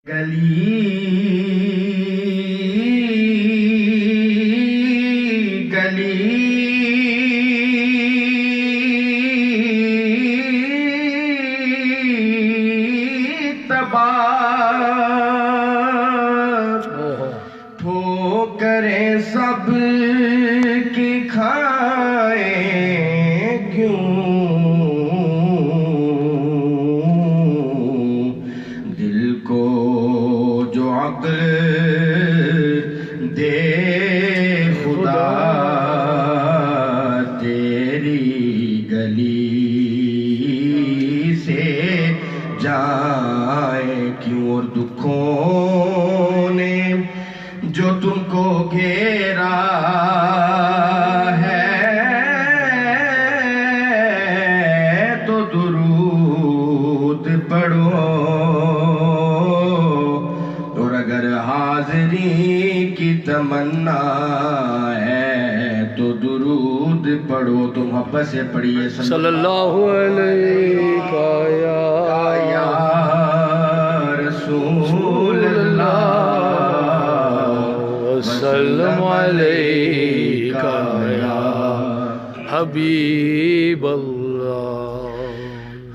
گلی گلی تباہ ٹھوکریں سب کی کھائیں کیوں دل کو جو عقل دے خدا تیری گلی سے جائے کیوں اور دکھوں نے جو تم کو گھیرا ہے تو درود پڑھو اور اگر حاضری کی تمنا ہے تو درود پڑھو تو محبت سے پڑھیے صلی اللہ علیہ یا رسول اللہ وسلم علیکہ یا حبیب اللہ.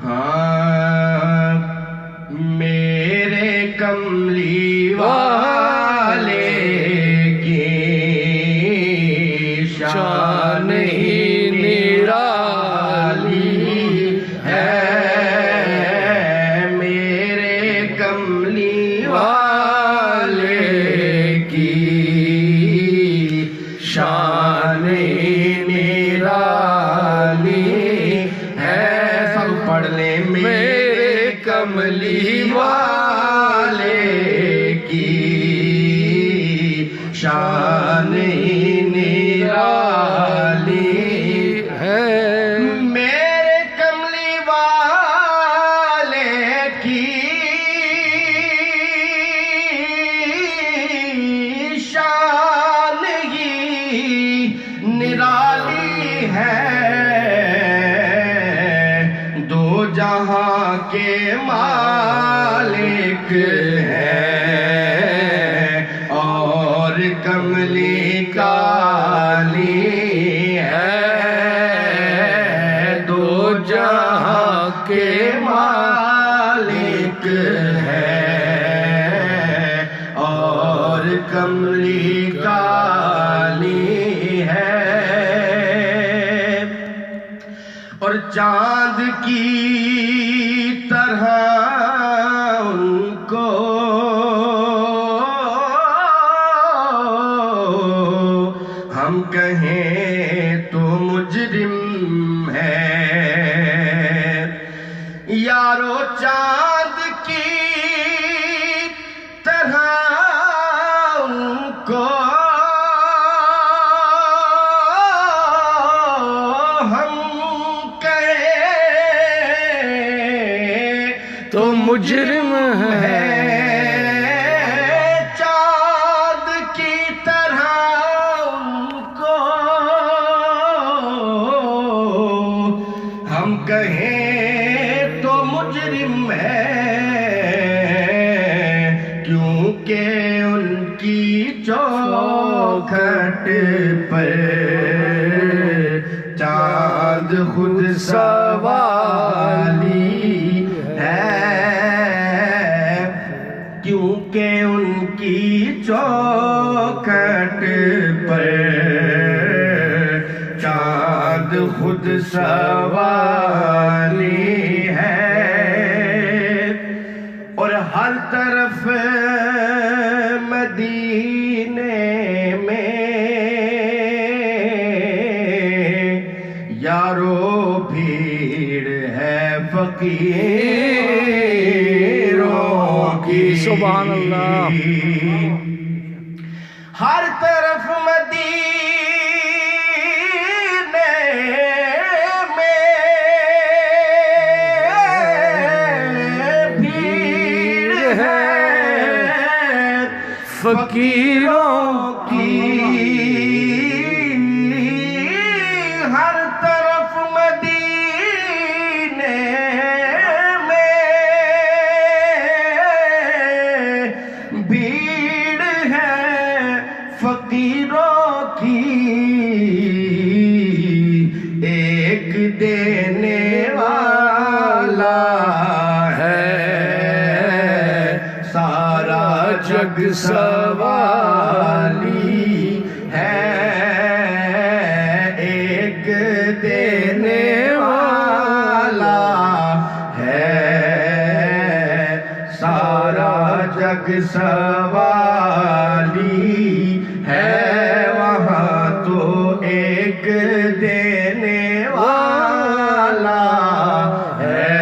ہاں میرے کملی والے کی شان ہی نرالی ہے. میرے کملی والے کی شان ہی نرالی ہے. سب پڑھ لیں میرے کملی والے کی شان ہی نرالی ہے. میرے کملی والے کی شان ہی نرالی ہے. دو جہاں کے مالک ہیں اور کملی کالی ہے. دو جہاں کے مالک ہیں اور کملی کالی ہے. اور چاند کی طرح ان کو ہم کہیں تو مجرم ہے. یارو چاند کی طرح ان کو ہم تو مجرم ہے. چاند کی طرح ان کو ہم کہیں تو مجرم ہے. کیونکہ ان کی چوکھٹ پر چاند خود سوالی ہے. کیونکہ ان کی چوکھٹ پر چاند خود سوالی ہے. اور ہر طرف مدینے میں یارو بھیڑ ہے فقیروں کی. سبحان اللہ. ہر طرف مدینے میں بھیڑ ہے فقیروں کی. ہر طرف مدینے میں فقیروں کی ایک دینے والا ہے، سارا جگ سوالی ہے، ایک دینے والا ہے، سارا جگ سوالی ہے، وہاں تو ایک دینے والا ہے،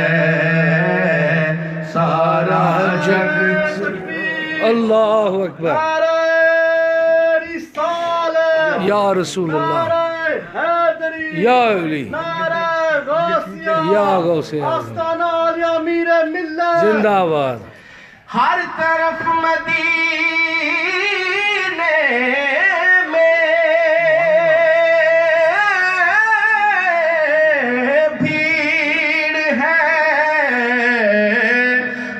سارا جگ اللہ اکبر یا رسول اللہ یا علی یا غوث اعظم زندہ باد۔ ہر طرف مدینے میں بھیڑ ہے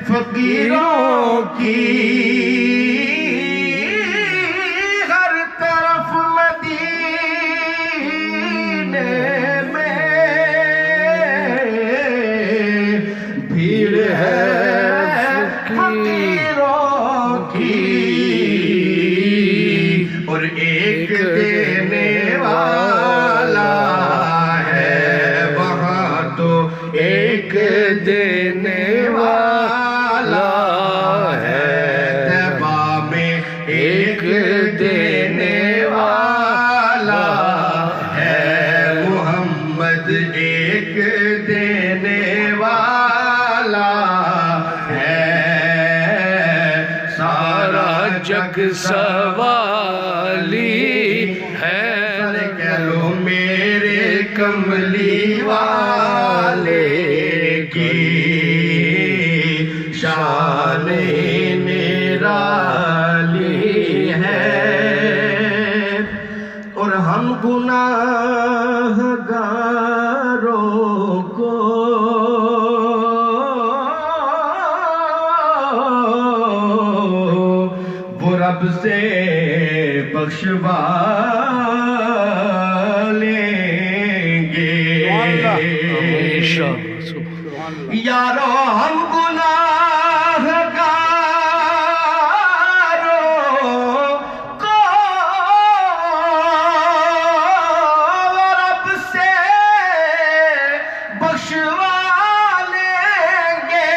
فقیروں کی، ہر طرف مدینے میں بھیڑ ہے فقیروں کی، اور ایک دینے والا ہے، وہاں تو ایک دینے والا ہے، طیبہ میں ایک دینے والا ہے، محمد ایک دینے والا ہے، سارا جگ سوالی ہے۔ کہہ لو میرے کملی والے کی شان نرالی ہے، اور ہم گناہگاروں کو وہ رب سے بخشوا لیں گے، یارو ہم گناہگاروں کو رب سے بخشوا لیں گے،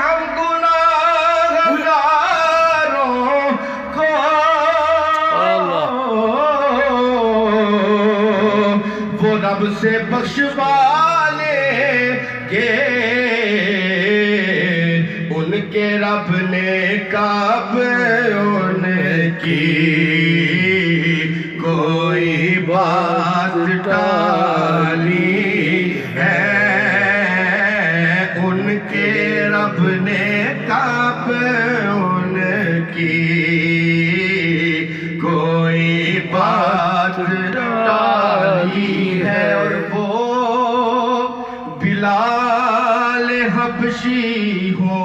ہم گناہگاروں کو وہ رب سے بخشوا لیں گے، ان کے رب نے کب ان کی کوئی بات ٹالی ہے، ان کے رب نے کب ان کی کوئی بات ٹالی ہے، اور وہ بلال حبشی ہو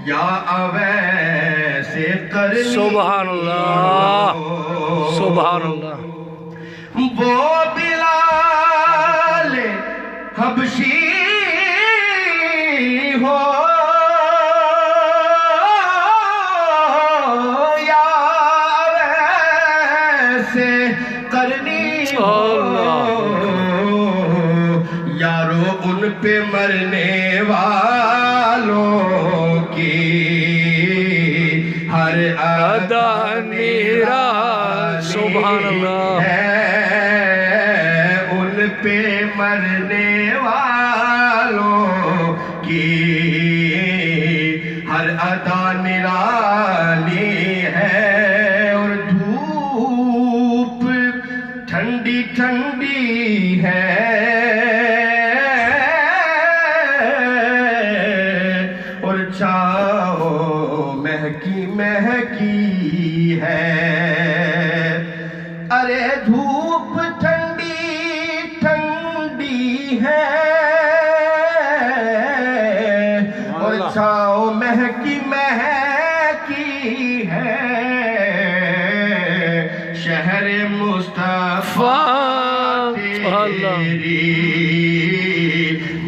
یا اویس قرنی، سبحان اللہ سبحان اللہ، وہ بلال حبشی ہو یا ویسے قرنی ہو، یارو ان پہ مرنے والوں کی ہر ادا نرالی سبحان اللہ ہے، ان پہ مرنے والوں کی ہر ادا نرالی ہے، اور دھوپ ٹھنڈی ٹھنڈی ہے، اور چھاؤ مہکی مہکی ہے، ارے دھوپ ٹھنڈی ٹھنڈی ہے، اور چھاؤ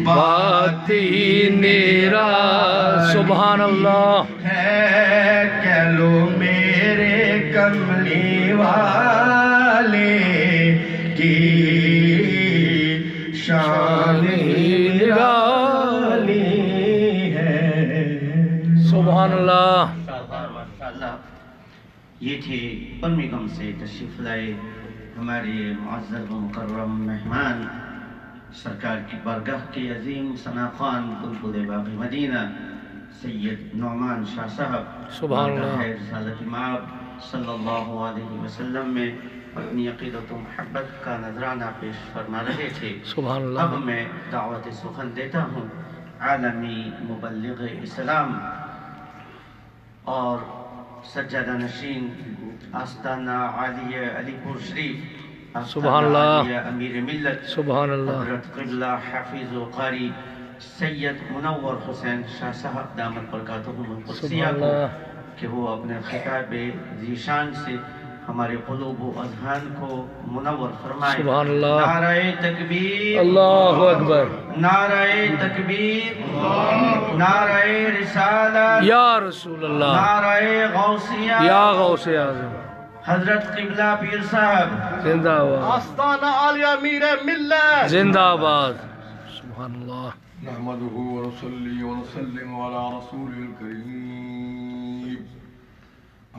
باتی نیرا سبحان اللہ ہے کہہ لو میرے کملی والے کی شان نرالی ہے سبحان اللہ ماشاءاللہ یہ تھے برمنگھم سے تشریف لائے ہمارے معزز و مکرم مہمان سرکار کی بارگاہ کے عظیم ثناخوان بلبل باغ مدینہ سید نعمان شاہ صاحب سبحان اللہ رسالت مآب صلی اللہ علیہ وسلم میں اپنی عقیدت و محبت کا نذرانہ پیش فرما رہے تھے سبحان اللہ اب میں دعوت سخن دیتا ہوں عالمی مبلغ اسلام اور سجادہ نشین آستانہ عالیہ علی پور شریف سبحان اللہ عالیہ امیر ملت سبحان اللہ حضرت قبلہ حافظ و قاری سید منور حسین شاہ صاحب دامت برکاتہم القدسیہ سبحان کو اللہ کہ وہ اپنے خطاب ذیشان سے ہمارے قلوب و اذہان کو منور فرمائے سبحان اللہ نعرہ تکبیر اللہ اکبر نعرہ تکبیر نعرہ رسالت یا رسول اللہ نعرہ غوثیہ یا غوث اعظم حضرت قبلہ پیر صاحب زندہ آباد آستانہ عالیہ امیر ملت زندہ آباد سبحان اللہ نحمده ونصلي ونسلم على رسوله الكريم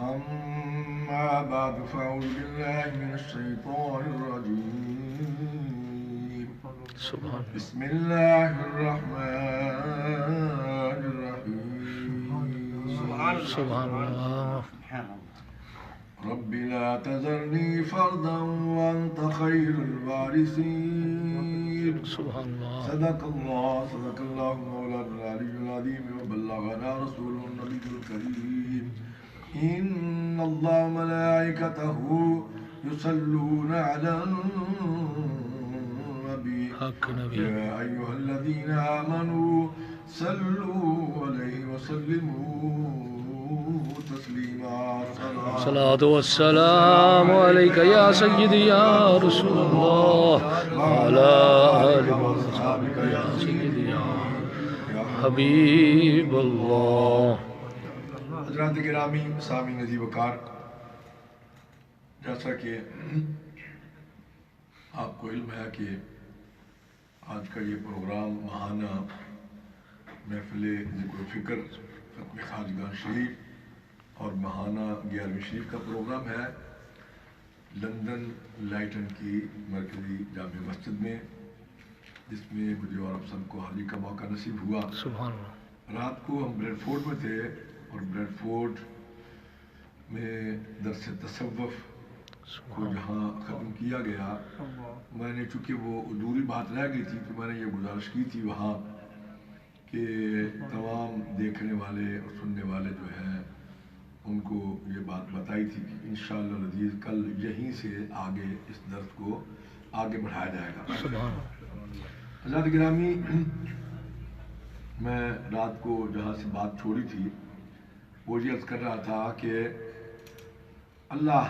أما بعد فأعوذ بالله من الشيطان الرجيم سبحان بسم الله الرحمن الرحيم سبحان اللہ رب لا تذرني فردا وأنت خير الوارثين سبحان اللہ صدق الله مولانا العلي العظيم وبلغنا رسوله النبي الكريم إن الله وملائكته يصلون على النبي حق نبی يا أيها الذين آمنوا صلوا عليه وسلموا تسليما صلاة والسلام عليك يا سيدي يا رسول الله وعلى آلك وصحبك يا سيدي يا حبيب الله حضرات گرامی سامعین عزیز وقار جیسا کہ آپ کو علم ہے کہ آج کا یہ پروگرام ماہانہ محفل ذکر و فکر ختم خواجگان شریف اور ماہانہ 11ویں شریف کا پروگرام ہے لندن لائٹن کی مرکزی جامع مسجد میں، جس میں مجھے اور آپ سب کو حاضری کا موقع نصیب ہوا۔ سبحان اللہ رات کو ہم بریڈ فورڈ میں تھے اور بریڈ فورڈ میں درس تصوف کو جہاں ختم کیا گیا، میں نے چونکہ وہ ادھوری بات رہ گئی تھی تو میں نے یہ گزارش کی تھی وہاں کہ تمام دیکھنے والے اور سننے والے جو ہیں ان کو یہ بات بتائی تھی کہ انشاءاللہ العزیز کل یہیں سے آگے اس درس کو آگے بڑھایا جائے گا۔ سبحان حضرات گرامی، میں رات کو جہاں سے بات چھوڑی تھی وہ یہ عرض کر رہا تھا کہ اللہ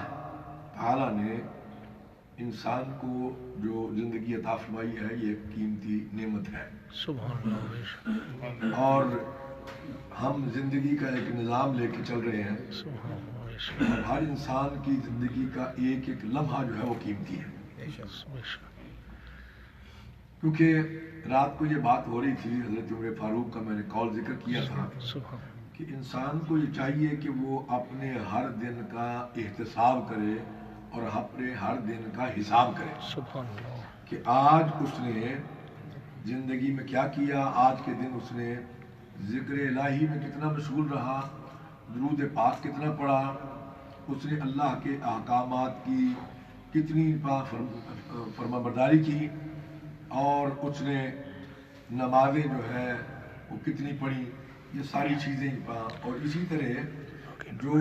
تعالیٰ نے انسان کو جو زندگی عطا فرمائی ہے یہ ایک قیمتی نعمت ہے، سبحان اللہ اور ہم زندگی کا ایک نظام لے کے چل رہے ہیں، سبحان اور ہر انسان کی زندگی کا ایک ایک لمحہ جو ہے وہ قیمتی ہے۔ کیونکہ رات کو یہ بات ہو رہی تھی، حضرت عمر فاروق کا میں نے قول ذکر کیا تھا کہ انسان کو یہ چاہیے کہ وہ اپنے ہر دن کا احتساب کرے اور اپنے ہر دن کا حساب کرے سبحان اللہ کہ آج اس نے زندگی میں کیا کیا، آج کے دن اس نے ذکر الہی میں کتنا مشغول رہا، درود پاک کتنا پڑھا، اس نے اللہ کے احکامات کی کتنی فرما برداری کی، اور اس نے نمازیں جو ہے وہ کتنی پڑھی، یہ ساری چیزیں اور اسی طرح جو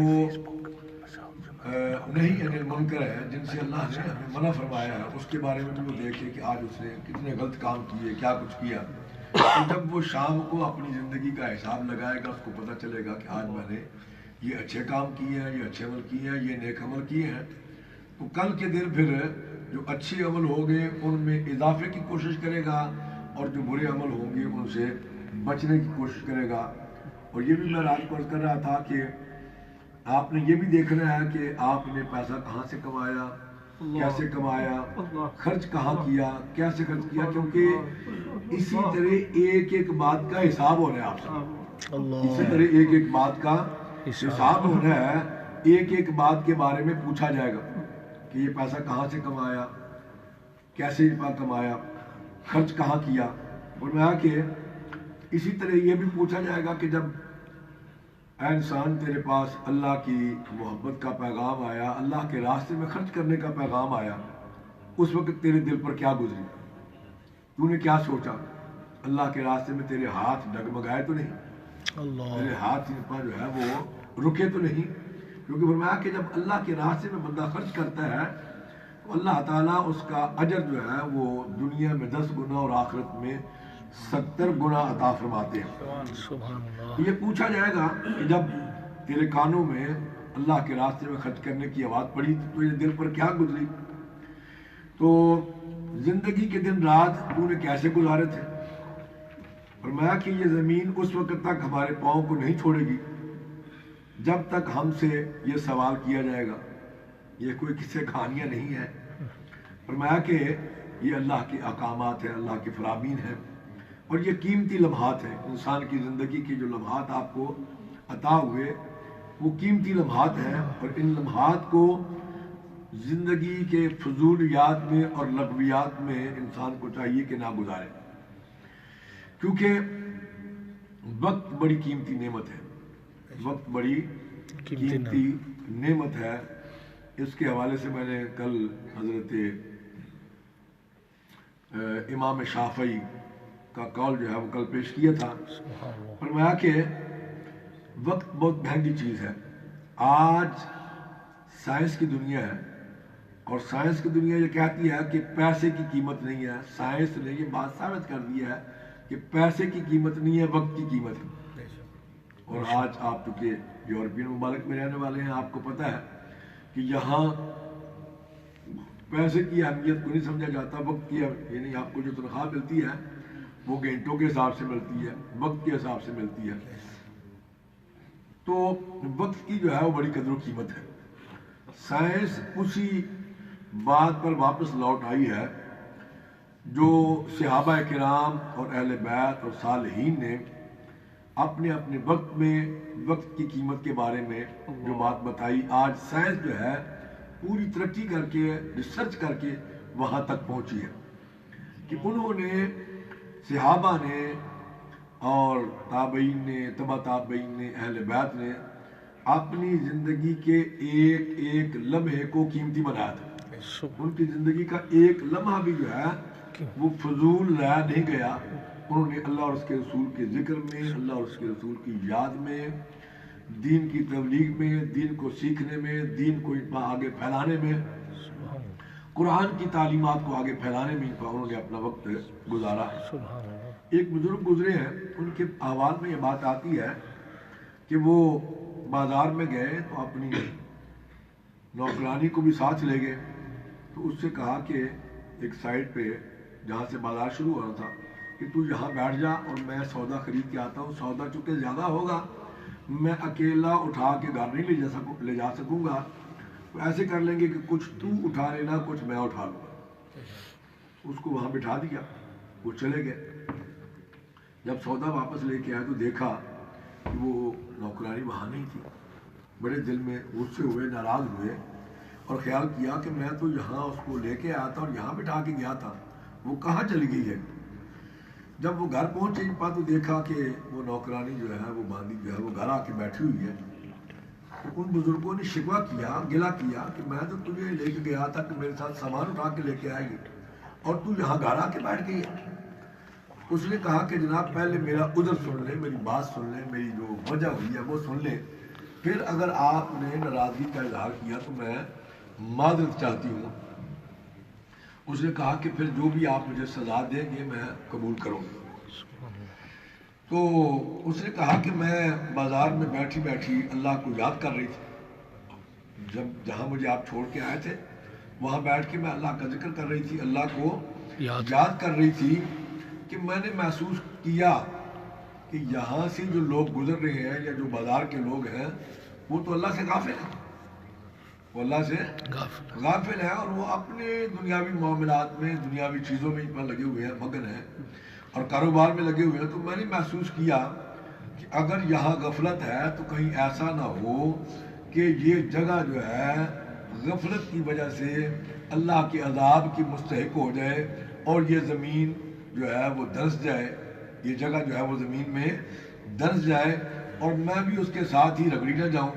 نہیں انل منکر ہے جن سے اللہ نے ہمیں منع فرمایا ہے اس کے بارے میں بھی وہ دیکھے کہ آج اس نے کتنے غلط کام کیے، کیا کچھ کیا۔ جب وہ شام کو اپنی زندگی کا حساب لگائے گا اس کو پتہ چلے گا کہ آج میں نے یہ اچھے کام کیے ہیں، یہ اچھے عمل کیے ہیں، یہ نیک عمل کیے ہیں، تو کل کے دن پھر جو اچھے عمل ہو گئے ان میں اضافے کی کوشش کرے گا اور جو برے عمل ہوں گے ان سے بچنے کی کوشش کرے گا. اور یہ بھی میں رات کو عرض کر رہا تھا کہ آپ نے یہ بھی دیکھنا ہے کہ آپ نے پیسہ کہاں سے کمایا, کیسے کمایا, خرچ کہاں کیا, کیسے خرچ کیا, کیونکہ اسی طرح ایک ایک بات کا حساب ہونا ہے آپ سے. اسی طرح ایک ایک بات کا حساب ہونا ہے, ایک ایک بات کے بارے میں پوچھا جائے گا کہ یہ پیسہ کہاں سے کمایا, کیسے کمایا, خرچ کہاں کیا. اور میں کہ اسی طرح یہ بھی پوچھا جائے گا کہ جب اے انسان تیرے پاس اللہ کی محبت کا پیغام آیا, اللہ کے راستے میں خرچ کرنے کا پیغام آیا, اس وقت تیرے دل پر کیا گزری, تو نے کیا سوچا؟ اللہ کے راستے میں تیرے ہاتھ ڈگمگائے تو نہیں, تیرے ہاتھ جو ہے وہ رکے تو نہیں؟ کیونکہ فرمایا کہ جب اللہ کے راستے میں بندہ خرچ کرتا ہے تو اللہ تعالیٰ اس کا اجر جو ہے وہ دنیا میں 10 گنا اور آخرت میں 70 گنا عطا فرماتے ہیں. یہ پوچھا جائے گا کہ جب تیرے کانوں میں اللہ کے راستے میں خرچ کرنے کی آواز پڑی تو یہ دل پر کیا گزری, تو زندگی کے دن رات تو نے کیسے گزارے تھے. فرمایا کہ یہ زمین اس وقت تک ہمارے پاؤں کو نہیں چھوڑے گی جب تک ہم سے یہ سوال کیا جائے گا. یہ کوئی قصے کہانیاں نہیں ہے. فرمایا کہ یہ اللہ کے احکامات ہیں, اللہ کے فرامین ہیں, اور یہ قیمتی لمحات ہیں. انسان کی زندگی کے جو لمحات آپ کو عطا ہوئے وہ قیمتی لمحات ہیں, اور ان لمحات کو زندگی کے فضولیات میں اور لغویات میں انسان کو چاہیے کہ نہ گزارے, کیونکہ وقت بڑی قیمتی نعمت ہے. وقت بڑی قیمتی نعمت ہے. اس کے حوالے سے میں نے کل حضرت امام شافعی کا قول جو ہے وہ کل پیش کیا تھا. فرمایا کہ وقت بہت مہنگی چیز ہے. آج سائنس کی دنیا ہے, اور سائنس کی دنیا یہ کہتی ہے کہ پیسے کی قیمت نہیں ہے. سائنس نے یہ بات ثابت کر دی ہے کہ پیسے کی قیمت نہیں ہے, وقت کی قیمت ہے. اور آج آپ چونکہ یورپین ممالک میں رہنے والے ہیں, آپ کو پتہ ہے کہ یہاں پیسے کی اہمیت کو نہیں سمجھا جاتا, وقت کی, یعنی آپ کو جو تنخواہ ملتی ہے وہ گھنٹوں کے حساب سے ملتی ہے, وقت کے حساب سے ملتی ہے. تو وقت کی جو ہے وہ بڑی قدر و قیمت ہے. سائنس اسی بات پر واپس لوٹ آئی ہے جو صحابہ کرام اور اہل بیت اور صالحین نے اپنے اپنے وقت میں وقت کی قیمت کے بارے میں جو بات بتائی. آج سائنس جو ہے پوری ترقی کر کے, ریسرچ کر کے وہاں تک پہنچی ہے کہ انہوں نے, صحابہ نے اور تابعین نے, تبع تابعین نے, اہل بیت نے اپنی زندگی کے ایک ایک لمحے کو قیمتی بنایا تھا. ان کی زندگی کا ایک لمحہ بھی جو ہے وہ فضول رہ نہیں گیا. انہوں نے اللہ اور اس کے رسول کے ذکر میں, اللہ اور اس کے رسول کی یاد میں, دین کی تبلیغ میں, دین کو سیکھنے میں, دین کو آگے پھیلانے میں, قرآن کی تعلیمات کو آگے پھیلانے میں انہوں نے اپنا وقت گزارا ہے. ایک بزرگ گزرے ہیں, ان کے احوال میں یہ بات آتی ہے کہ وہ بازار میں گئے تو اپنی نوکرانی کو بھی ساتھ لے گئے. تو اس سے کہا کہ ایک سائڈ پہ جہاں سے بازار شروع ہو رہا تھا کہ تو یہاں بیٹھ جا اور میں سودا خرید کے آتا ہوں. سودا چونکہ زیادہ ہوگا, میں اکیلا اٹھا کے گھر نہیں لے جا سکوں گا, تو ایسے کر لیں گے کہ کچھ تو اٹھا لینا, کچھ میں اٹھا لوں گا. اس کو وہاں بٹھا دیا, وہ چلے گئے. جب سودا واپس لے کے آئے تو دیکھا کہ وہ نوکرانی وہاں نہیں تھی. بڑے دل میں غصے ہوئے, ناراض ہوئے, اور خیال کیا کہ میں تو یہاں اس کو لے کے آیا تھا اور یہاں بٹھا کے گیا تھا, وہ کہاں چلی گئی ہے. جب وہ گھر پہنچے تو دیکھا کہ وہ نوکرانی جو ہے وہ باندھی جو ہے وہ گھر آ کے بیٹھی ہوئی ہے. تو ان بزرگوں نے شکوہ کیا, گلہ کیا کہ میں تو تجھے لے کے گیا تھا کہ میرے ساتھ سامان اٹھا کے لے کے آئے گی, اور تو یہاں گھر آ کے بیٹھ گئی ہے. اس نے کہا کہ جناب پہلے میرا عذر سن لیں, میری بات سن لیں, میری جو وجہ ہوئی ہے وہ سن لیں, پھر اگر آپ نے ناراضگی کا اظہار کیا تو میں معذرت چاہتی ہوں. اس نے کہا کہ پھر جو بھی آپ مجھے سزا دیں گے میں قبول کروں گا. تو اس نے کہا کہ میں بازار میں بیٹھی بیٹھی اللہ کو یاد کر رہی تھی. جہاں مجھے آپ چھوڑ کے آئے تھے وہاں بیٹھ کے میں اللہ کا ذکر کر رہی تھی, اللہ کو یاد کر رہی تھی کہ میں نے محسوس کیا کہ یہاں سے جو لوگ گزر رہے ہیں یا جو بازار کے لوگ ہیں وہ تو اللہ سے غافل ہیں، وہ اللہ سے غافل ہیں، اور وہ اپنے دنیاوی معاملات میں دنیاوی چیزوں میں لگے ہوئے ہیں، مگن ہیں اور کاروبار میں لگے ہوئے ہیں۔ تو میں نے محسوس کیا کہ اگر یہاں غفلت ہے تو کہیں ایسا نہ ہو کہ یہ جگہ جو ہے غفلت کی وجہ سے اللہ کے عذاب کی مستحق ہو جائے اور یہ زمین جو ہے وہ دھنس جائے، یہ جگہ جو ہے وہ زمین میں دھنس جائے اور میں بھی اس کے ساتھ ہی رگڑی نہ جاؤں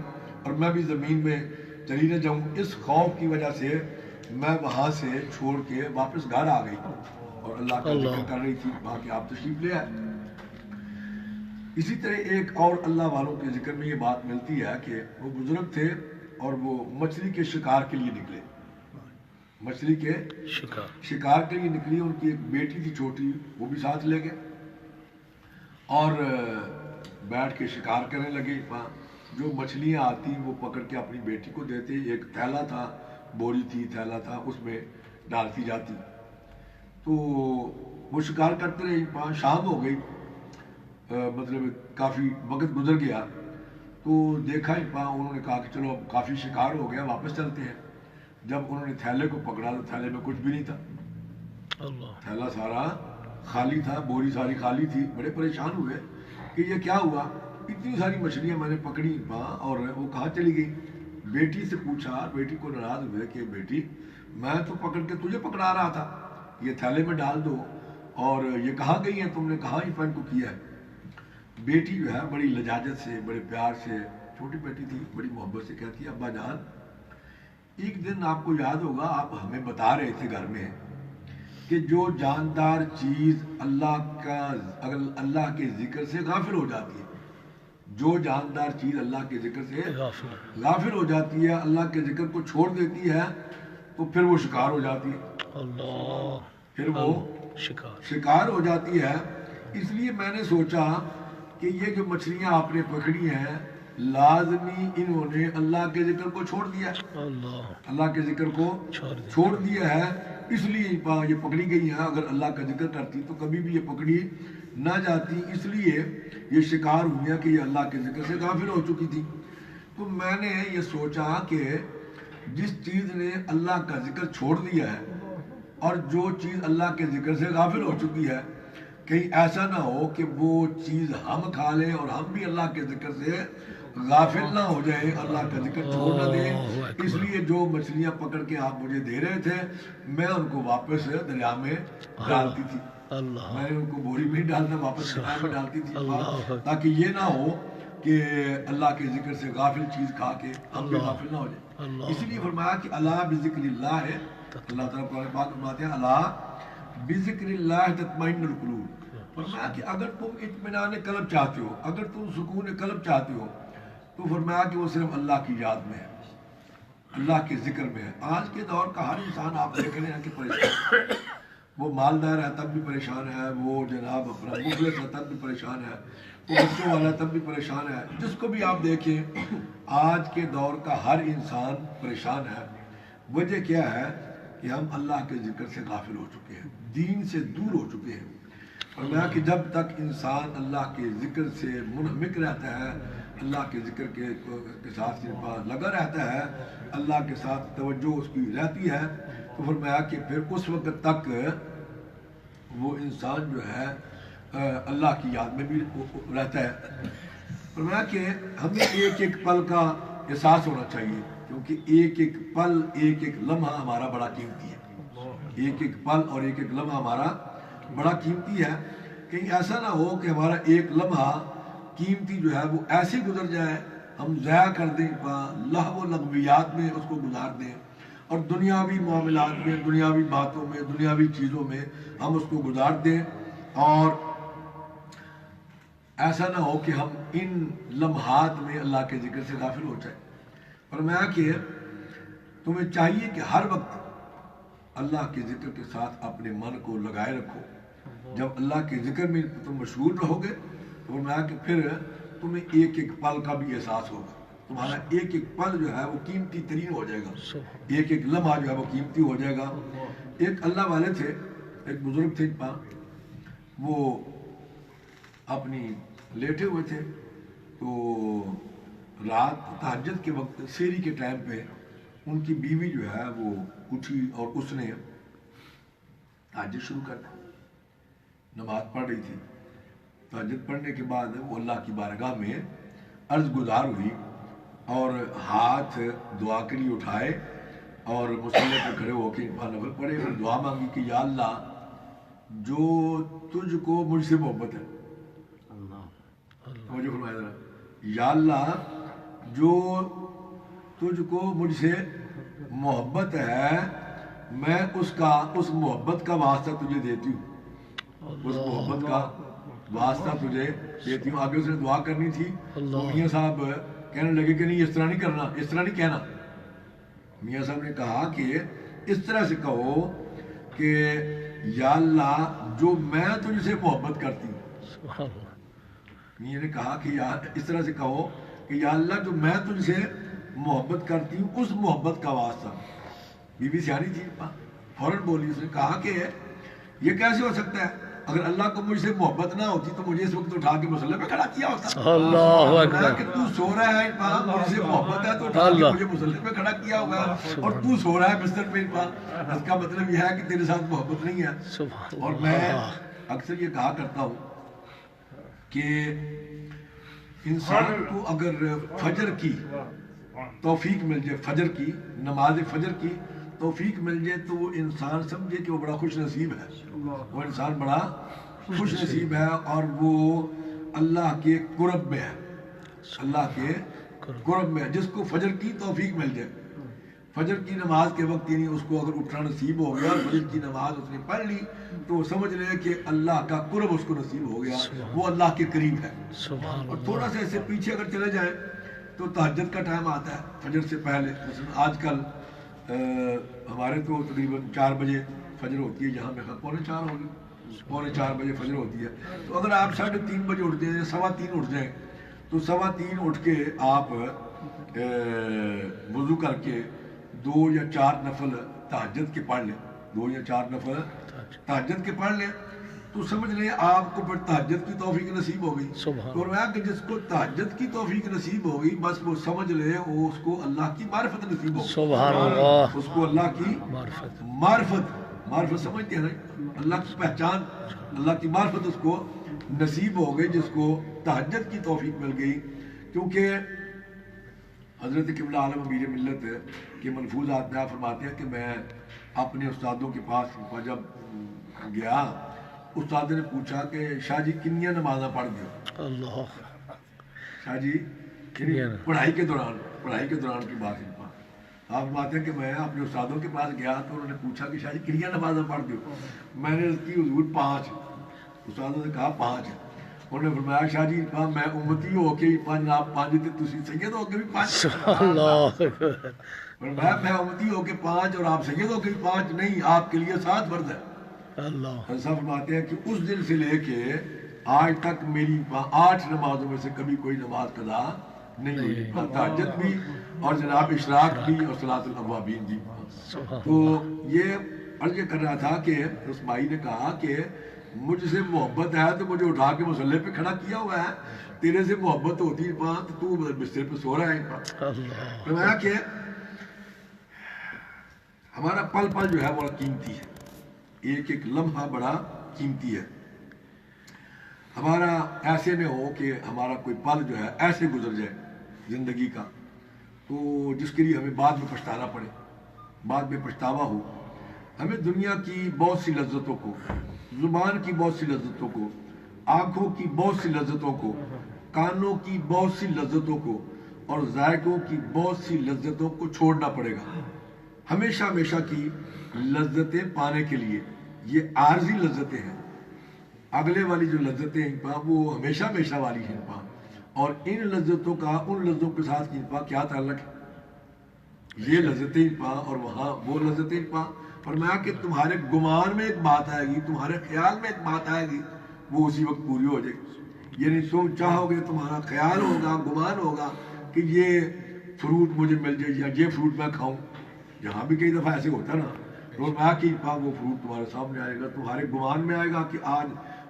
اور میں بھی زمین میں چلی نہ جاؤں۔ اس خوف کی وجہ سے میں وہاں سے چھوڑ کے واپس گھر آ گئی اور اللہ کا ذکر کر رہی تھی، وہاں کے آپ تشریف لے آئے۔ اسی طرح ایک اور اللہ والوں کے ذکر میں یہ بات ملتی ہے کہ وہ بزرگ تھے اور وہ مچھلی کے شکار کے لیے نکلے، مچھلی کے شکار کے لیے نکلی۔ ان کی ایک بیٹی تھی چھوٹی، وہ بھی ساتھ لے گئے اور بیٹھ کے شکار کرنے لگے۔ جو مچھلیاں آتی وہ پکڑ کے اپنی بیٹی کو دیتے، ایک تھیلا تھا، بوری تھی، تھیلا تھا، اس میں ڈالتی جاتی۔ تو وہ شکار کرتے رہے، شام ہو گئی، مطلب کافی وقت گزر گیا۔ تو دیکھا انہوں نے کہا کہ چلو اب کافی شکار ہو گیا، واپس چلتے ہیں۔ جب انہوں نے تھیلے کو پکڑا تو تھیلے میں کچھ بھی نہیں تھا، تھیلا سارا خالی تھا، بوری ساری خالی تھی۔ بڑے پریشان ہوئے کہ یہ کیا ہوا، اتنی ساری مچھلیاں میں نے پکڑی اور وہ کہاں چلی گئی۔ بیٹی سے پوچھا، بیٹی کو ناراض ہوئے کہ بیٹی میں تو پکڑ کے تجھے پکڑا رہا تھا، یہ تھیلے میں ڈال دو، اور یہ کہاں گئی ہیں، تم نے کہاں ہی پن کو کیا ہے۔ بیٹی جو ہے بڑی لجاجت سے، بڑے پیار سے، چھوٹی بیٹی تھی، بڑی محبت سے کہتی ہے ابا جان ایک دن آپ کو یاد ہوگا آپ ہمیں بتا رہے تھے گھر میں کہ جو جاندار چیز اللہ کے ذکر سے غافل ہو جاتی ہے، جو جاندار چیز اللہ کے ذکر سے غافل ہو جاتی ہے، اللہ کے ذکر کو چھوڑ دیتی ہے تو پھر وہ شکار ہو جاتی ہے، پھر وہ شکار ہو جاتی ہے۔ اس لیے میں نے سوچا کہ یہ جو مچھلیاں آپ نے پکڑی ہیں لازمی انہوں نے اللہ کے ذکر کو چھوڑ دیا ہے، اللہ کے ذکر کو چھوڑ دیا ہے، اس لیے یہ پکڑی گئی ہیں۔ اگر اللہ کا ذکر کرتی تو کبھی بھی یہ پکڑی نہ جاتی، اس لیے یہ شکار ہوئی ہے کہ یہ اللہ کے ذکر سے غافل ہو چکی تھی۔ تو میں نے یہ سوچا کہ جس چیز نے اللہ کا ذکر چھوڑ دیا ہے اور جو چیز اللہ کے ذکر سے غافل ہو چکی ہے، کہیں ایسا نہ ہو کہ وہ چیز ہم کھا لیں اور ہم بھی اللہ کے ذکر سے غافل نہ ہو جائیں، اللہ کا ذکر چھوڑ نہ دیں۔ اس لیے جو مچھلیاں پکڑ کے آپ مجھے دے رہے تھے میں ان کو واپس دریا میں ڈالتی تھی، میں نے ان کو بوری میں ڈالنا، واپس دریا میں ڈالتی تھی، تاکہ یہ نہ ہو کہ اللہ کے ذکر سے غافل چیز کھا کے ہم بھی غافل نہ ہو جائیں۔ اسی لیے فرمایا کہ اللہ بذکر اللہ ہے، اللہ تعالیٰ قرآن پاک فرماتے ہیں اللہ بذکر اللہ تطمئن القلوب۔ فرمایا کہ اگر تم اطمینان قلب چاہتے ہو، اگر تم سکون قلب چاہتے ہو تو فرمایا کہ وہ صرف اللہ کی یاد میں ہے، اللہ کے ذکر میں ہے۔ آج کے دور کا ہر انسان آپ دیکھ رہے ہیں کہ پریشان، وہ مالدار ہے تب بھی پریشان ہے، وہ جناب اپنا مفلس ہے تب بھی پریشان ہے، وہ بچوں والا ہے تب بھی پریشان ہے، جس کو بھی آپ دیکھیں آج کے دور کا ہر انسان پریشان ہے۔ وجہ کیا ہے کہ ہم اللہ کے ذکر سے غافل ہو چکے ہیں، دین سے دور ہو چکے ہیں۔ فرمایا کہ جب تک انسان اللہ کے ذکر سے منہمک رہتا ہے، اللہ کے ذکر کے ساتھ لگا رہتا ہے، اللہ کے ساتھ توجہ اس کی رہتی ہے، تو فرمایا کہ پھر اس وقت تک وہ انسان جو ہے اللہ کی یاد میں بھی رہتا ہے۔ فرمایا کہ ہمیں ایک ایک پل کا احساس ہونا چاہیے، کیونکہ ایک ایک پل، ایک ایک لمحہ ہمارا بڑا قیمتی ہے، ایک ایک پل اور ایک ایک لمحہ ہمارا بڑا قیمتی ہے۔ کہیں ایسا نہ ہو کہ ہمارا ایک لمحہ قیمتی جو ہے وہ ایسے گزر جائے، ہم ضائع کر دیں، لہو و لغویات میں اس کو گزار دیں اور دنیاوی معاملات میں، دنیاوی باتوں میں، دنیاوی چیزوں میں ہم اس کو گزار دیں، اور ایسا نہ ہو کہ ہم ان لمحات میں اللہ کے ذکر سے غافل ہو جائیں۔ فرمایا کہ تمہیں چاہیے کہ ہر وقت اللہ کے ذکر کے ساتھ اپنے من کو لگائے رکھو۔ جب اللہ کے ذکر میں تم مشغول رہو گے تو فرمایا کہ پھر تمہیں ایک ایک پل کا بھی احساس ہوگا، تمہارا ایک ایک پل جو ہے وہ قیمتی ترین ہو جائے گا، ایک ایک لمحہ جو ہے وہ قیمتی ہو جائے گا۔ ایک اللہ والے تھے، ایک بزرگ تھے، وہ اپنی لیٹے ہوئے تھے، تو رات تہجد کے وقت سحری کے ٹائم پہ ان کی بیوی جو ہے وہ اٹھی اور اس نے تہجد شروع کر دی، نماز پڑھ رہی تھی۔ تہجد پڑھنے کے بعد وہ اللہ کی بارگاہ میں عرض گزار ہوئی اور ہاتھ دعا کے لیے اٹھائے اور مصلی پہ کھڑے ہو کے نفل پڑھے اور دعا مانگی کہ یا اللہ جو تجھ کو مجھ سے محبت ہے، مجھے فرمایا ذرا، یا اللہ جو تجھ کو مجھ سے محبت ہے میں اس محبت کا واسطہ تجھے دیتی ہوں، اس محبت کا واسطہ تجھے دیتی ہوں۔ آگے اس نے دعا کرنی تھی تو میاں صاحب کہنے لگے کہ نہیں اس طرح نہیں کرنا، اس طرح نہیں کہنا۔ میاں صاحب نے کہا کہ اس طرح سے کہو کہ یا اللہ جو میں تجھ سے محبت کرتی ہوں۔ میاں نے کہا کہ اس طرح سے کہو کہ یا اللہ جو میں تجھ سے محبت کرتی ہوں اس محبت کا واسطہ۔ بی بی سیانی تھی، فوراً بولی، اس نے کہا کہ یہ کیسے ہو سکتا ہے، اگر اللہ کو مجھ سے محبت نہ ہوتی تو مجھے اس وقت اٹھا کے مصلی پہ کھڑا کیا ہوتا۔ اللہ اکبر، کہ تو سو رہا ہے مجھ سے محبت ہے تو اٹھا کے مجھے مصلی پہ کھڑا کیا ہوگا، اور تو سو رہا ہے بستر پہ، اس کا مطلب یہ ہے کہ تیرے ساتھ محبت نہیں ہے۔ اور میں اکثر یہ کہا کرتا ہوں کہ انسان کو اگر فجر کی توفیق مل جائے، فجر کی نماز فجر کی توفیق مل جائے تو وہ انسان سمجھے کہ وہ بڑا خوش نصیب ہے، وہ انسان بڑا خوش نصیب ہے اور وہ اللہ کے قرب میں ہے، اللہ کے قرب میں ہے۔ جس کو فجر کی توفیق مل جائے، فجر کی نماز کے وقت یعنی اس کو اگر اٹھنا نصیب ہو گیا اور فجر کی نماز اس نے پڑھ لی تو سمجھ لے کہ اللہ کا قرب اس کو نصیب ہو گیا، وہ اللہ کے قریب ہے۔ اور تھوڑا سا ایسے پیچھے اگر چلے جائیں تو تہجد کا ٹائم آتا ہے فجر سے پہلے، مثلا آج کل ہمارے تو تقریباً 4 بجے فجر ہوتی ہے، یہاں میں 3:45 ہوگی، 3:45 بجے فجر ہوتی ہے۔ تو اگر آپ 3:30 بجے اٹھ جائیں، 3:15 اٹھ جائیں تو 3:15 اٹھ کے آپ وضو کر کے 2 یا 4 نفل تہجد کے پڑھ لیں، 2 یا 4 نفل تہجد کے پڑھ لیں تو سمجھ لیں آپ کو پھر تہجد کی توفیق نصیب ہو گئی۔ اور میں کہ جس کو تہجد کی توفیق نصیب ہو گئی بس وہ سمجھ لے وہ اس کو اللہ کی معرفت نصیب ہو گئی، سبحان اللہ، اس کو اللہ کی معرفت سمجھتے ہیں نا، اللہ کی پہچان، اللہ کی معرفت اس کو نصیب ہو گئی جس کو تہجد کی توفیق مل گئی۔ کیونکہ حضرت قبلہ عالم امیر ملت کے ملفوظات میں فرماتے ہیں کہ میں اپنے استادوں کے پاس جب گیا، استاد نے پوچھا کہ شاہ جی کنیاں نمازاں پڑھ گئے؟ اللہ، شاہ جی پڑھائی کے دوران کی بات ہے۔ آپ فرماتے ہیں کہ میں اپنے استادوں کے پاس گیا تو انہوں نے پوچھا کہ شاہ جی کنیاں نمازاں پڑھ گئے؟ میں نے عرض کی حضور 5۔ استادوں نے کہا 5 ہے۔ انہوں نے فرمایا شاہ جی میں امتی ہو کے 5 آپ 5 تھے، تسی سید ہو کے بھی 5۔ میں امتی ہو کے 5 اور آپ سید ہو کے بھی 5 نہیں، آپ کے لیے 7 فرض ہے۔ اللہ صاحب فرماتے ہیں کہ اس دن سے لے کے آج تک میری 8 نمازوں میں سے کبھی کوئی نماز قضا نہیں ہوئی، تہجد بھی اور جناب اشراق بھی اور صلاۃ الاوابین بھی۔ تو یہ عرض کر رہا تھا کہ اس بھائی نے کہا کہ مجھ سے محبت ہے تو مجھے اٹھا کے مصلی پہ کھڑا کیا ہوا ہے، تیرے سے محبت ہوتی تو بستر پہ سو رہا ہے۔ فرمایا کہ ہمارا پل پل جو ہے بڑا قیمتی ہے، ایک ایک لمحہ بڑا قیمتی ہے۔ ہمارا ایسے میں ہو کہ ہمارا کوئی پل جو ہے ایسے گزر جائے زندگی کا تو جس کے لیے ہمیں بعد میں پچھتانا پڑے، بعد میں پچھتاوا ہو۔ ہمیں دنیا کی بہت سی لذتوں کو، زبان کی بہت سی لذتوں کو، آنکھوں کی بہت سی لذتوں کو، کانوں کی بہت سی لذتوں کو اور ذائقوں کی بہت سی لذتوں کو چھوڑنا پڑے گا۔ ہمیشہ ہمیشہ کی لذتیں پانے کے لیے یہ عارضی لذتیں ہیں، اگلے والی جو لذتیں ہیں وہ ہمیشہ ہمیشہ والی ہیں، اور ان لذتوں کا ان لذتوں کے ساتھ کیا تعلق ہے؟ یہ لذتیں اور وہاں وہ لذتیں۔ فرمایا کہ تمہارے گمان میں ایک بات آئے گی، تمہارے خیال میں ایک بات آئے گی، وہ اسی وقت پوری ہو جائے گی۔ یعنی تم چاہو گے، تمہارا خیال ہوگا، گمان ہوگا کہ یہ فروٹ مجھے مل جائے یا یہ فروٹ میں کھاؤں۔ یہاں بھی کئی دفعہ ایسے ہوتا ہے نا، روزمرہ کی وہ فروٹ تمہارے سامنے آئے گا، تمہارے گمان میں آئے گا کہ آج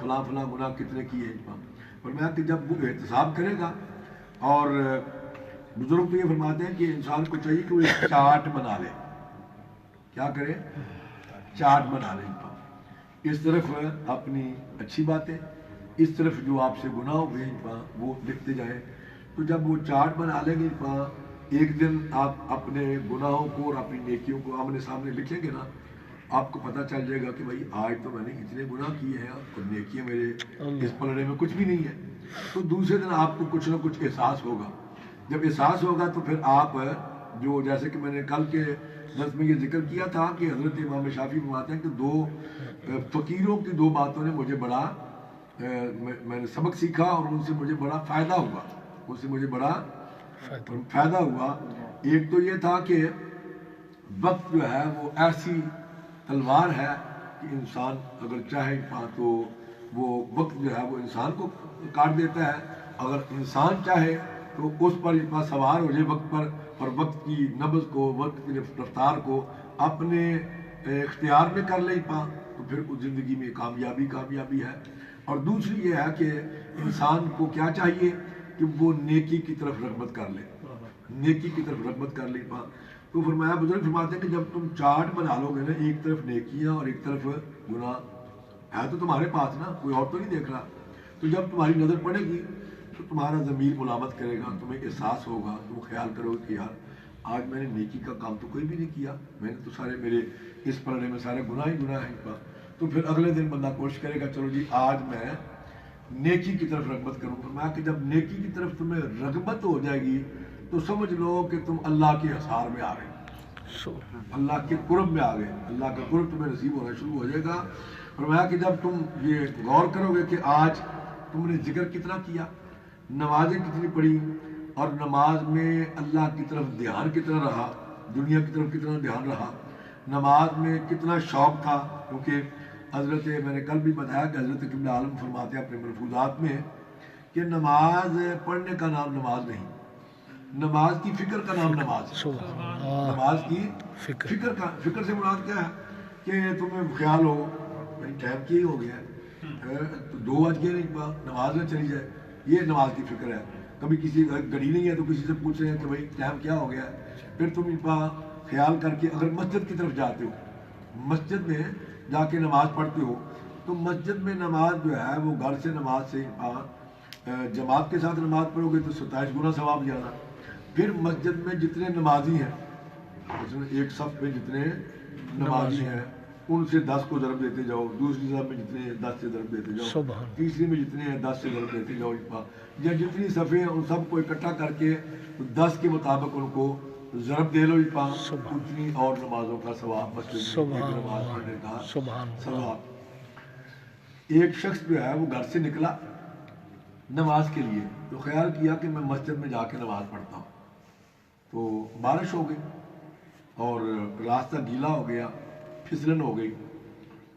فلاں فلاں گناہ کتنے کیے ہیں. فرمایا کہ جب وہ احتساب کرے گا، اور بزرگ تو یہ فرماتے ہیں کہ انسان کو چاہیے کہ وہ ایک چارٹ بنا لے. کیا کرے؟ چارٹ بنا لے. اس طرف اپنی اچھی باتیں، اس طرف جو آپ سے گناہ ہوئے وہ لکھتے جائیں. تو جب وہ چارٹ بنا لیں گے ایک دن آپ اپنے گناہوں کو اور اپنی نیکیوں کو آمنے سامنے لکھیں گے نا، آپ کو پتہ چل جائے گا کہ بھائی آج تو میں نے اتنے گناہ کیے ہیں اور نیکیاں میرے اس پلڑے میں کچھ بھی نہیں ہے. تو دوسرے دن آپ کو کچھ نہ کچھ احساس ہوگا. جب احساس ہوگا تو پھر آپ جو، جیسے کہ میں نے کل کے درس میں یہ ذکر کیا تھا کہ حضرت امام شافعی فرماتے ہیں کہ دو فقیروں کی دو باتوں نے مجھے بڑا، میں نے سبق سیکھا اور ان سے مجھے بڑا فائدہ ہوا. ان سے مجھے بڑا فائدہ ہوا. ایک تو یہ تھا کہ وقت جو ہے وہ ایسی تلوار ہے کہ انسان اگر چاہے تو وہ وقت جو ہے وہ انسان کو کاٹ دیتا ہے. اگر انسان چاہے تو اس پر اتنا سوار ہو جائے وقت پر، اور وقت کی نبض کو، وقت کی رفتار کو اپنے اختیار میں کر لے تو پھر اس زندگی میں کامیابی ہے. اور دوسری یہ ہے کہ انسان کو کیا چاہیے کہ وہ نیکی کی طرف رغبت کر لے، نیکی کی طرف رغبت کر لے. تو فرمایا، بزرگ فرماتے ہیں کہ جب تم چارٹ بنا لو گے نا، ایک طرف نیکیاں اور ایک طرف گناہ ہے تو تمہارے پاس نا، کوئی اور تو نہیں دیکھ رہا. تو جب تمہاری نظر پڑے گی تو تمہارا ضمیر ملامت کرے گا، تمہیں احساس ہوگا، تم خیال کرو کہ یار آج میں نے نیکی کا کام تو کوئی بھی نہیں کیا، میں نے تو سارے میرے اس پلڑے میں سارے گناہ ہی گناہ ہیں. تو پھر اگلے دن بندہ کوشش کرے گا چلو جی آج میں نیکی کی طرف رغبت کروں. فرمایا کہ جب نیکی کی طرف تمہیں رغبت ہو جائے گی تو سمجھ لو کہ تم اللہ کے حصار میں آ گئے، اللہ کے قرب میں آ گئے، اللہ کا قرب تمہیں نصیب ہونا شروع ہو جائے گا. فرمایا کہ جب تم یہ غور کرو گے کہ آج تم نے ذکر کتنا کیا، نمازیں کتنی پڑھی، اور نماز میں اللہ کی طرف دھیان کتنا رہا، دنیا کی طرف کتنا دھیان رہا، نماز میں کتنا شوق تھا. کیونکہ حضرت، میں نے کل بھی بتایا کہ حضرت قبلہ عالم فرماتے ہیں اپنے ملفوظات میں کہ نماز پڑھنے کا نام نماز نہیں، نماز کی فکر کا نام نماز ہے. نماز کی فکر سے مراد کیا ہے کہ تمہیں خیال ہو ٹائم کی ہو گیا ہے، 2 بج گئے نہیں، نماز نہ چلی جائے، یہ نماز کی فکر ہے. کبھی کسی گھڑی نہیں ہے تو کسی سے پوچھ رہے ہیں کہ بھائی ٹائم کیا ہو گیا ہے. پھر تم خیال کر کے اگر مسجد کی طرف جاتے ہو، مسجد میں جا کے نماز پڑھتے ہو، تو مسجد میں نماز جو ہے وہ گھر سے نماز سے جماعت کے ساتھ نماز پڑھو گے تو 27 گنا ثواب زیادہ. پھر مسجد میں جتنے نمازی ہیں، ایک صف میں جتنے نمازی ہیں ان سے 10 کو ضرب دیتے جاؤ، دوسری صف میں جتنے 10 سے ضرب دیتے جاؤ، تیسری میں جتنے ہیں 10 سے ضرب دیتے جاؤ. یا جتنی صفیں ہیں ان سب کو اکٹھا کر کے 10 کے مطابق ان کو ضرب دے لو، اتنی اور نمازوں کا ثواب، مسجد میں ایک نماز پڑھنے کا ثواب. ایک شخص جو ہے وہ گھر سے نکلا نماز کے لیے، تو خیال کیا کہ میں مسجد میں جا کے نماز پڑھتا ہوں. تو بارش ہو گئی اور راستہ گیلا ہو گیا، پھسلن ہو گئی.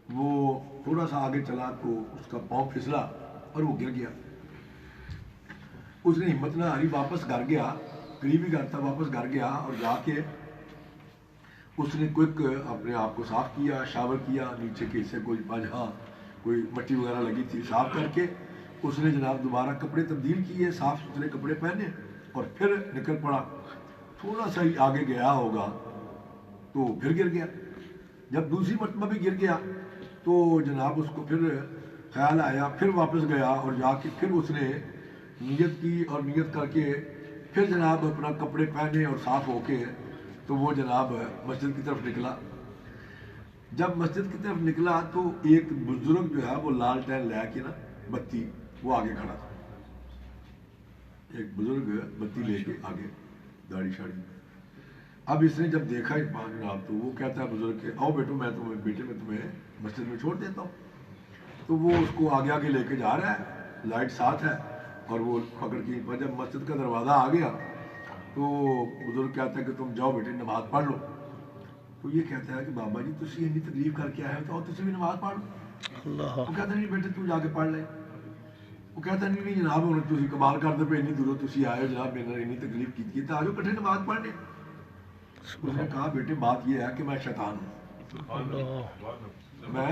وہ تھوڑا سا آگے چلا تو اس کا پاؤں پھسلا اور وہ گر گیا. اس نے ہمت نہ ہاری، واپس گھر گیا، قریبی گھر تھا، واپس گھر گیا اور جا کے اس نے کوئک اپنے آپ کو صاف کیا، شاور کیا، نیچے کے حصے کوئی مٹی وغیرہ لگی تھی صاف کر کے اس نے جناب دوبارہ کپڑے تبدیل کیے، صاف ستھرے کپڑے پہنے اور پھر نکل پڑا. تھوڑا سا ہی آگے گیا ہوگا تو پھر گر گیا. جب دوسری مرتبہ بھی گر گیا تو جناب اس کو پھر خیال آیا، پھر واپس گیا اور جا کے پھر اس نے نیت کی اور نیت کر کے پھر جناب اپنا کپڑے پہنے اور صاف ہو کے تو وہ جناب مسجد کی طرف نکلا. جب مسجد کی طرف نکلا تو ایک بزرگ جو ہے وہ لالٹین لے کے نا بتی، وہ آگے کھڑا تھا. ایک بزرگ بتی لے کے آگے، داڑھی شاڑی. اب اس نے جب دیکھا جناب تو وہ کہتا ہے بزرگ کہ آؤ بیٹو، میں تمہیں مسجد میں چھوڑ دیتا ہوں. تو وہ اس کو آگے آگے لے کے جا رہا ہے، لائٹ ساتھ ہے اور وہ پکڑ کے. جب مسجد کا دروازہ آ گیا تو بزرگ کہتا ہے کہ تم جاؤ بیٹے نماز پڑھ لو. تو یہ کہتا ہے کہ بابا جی تسی اتنی تکلیف کر کے آئے ہو تو آؤ تسی بھی نماز پڑھ لو. وہ کہتا نہیں بیٹے تو جا کے پڑھ لے. وہ کہتا نہیں جناب ہوں تسی کمال کرتے پہ اتنی دوروں تسی آئے ہو جناب، میں نے اتنی تکلیف کی تو آ جاؤ کٹھے نماز پڑھنے. اس نے کہا بیٹے بات یہ ہے کہ میں شیطان ہوں، میں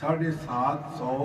750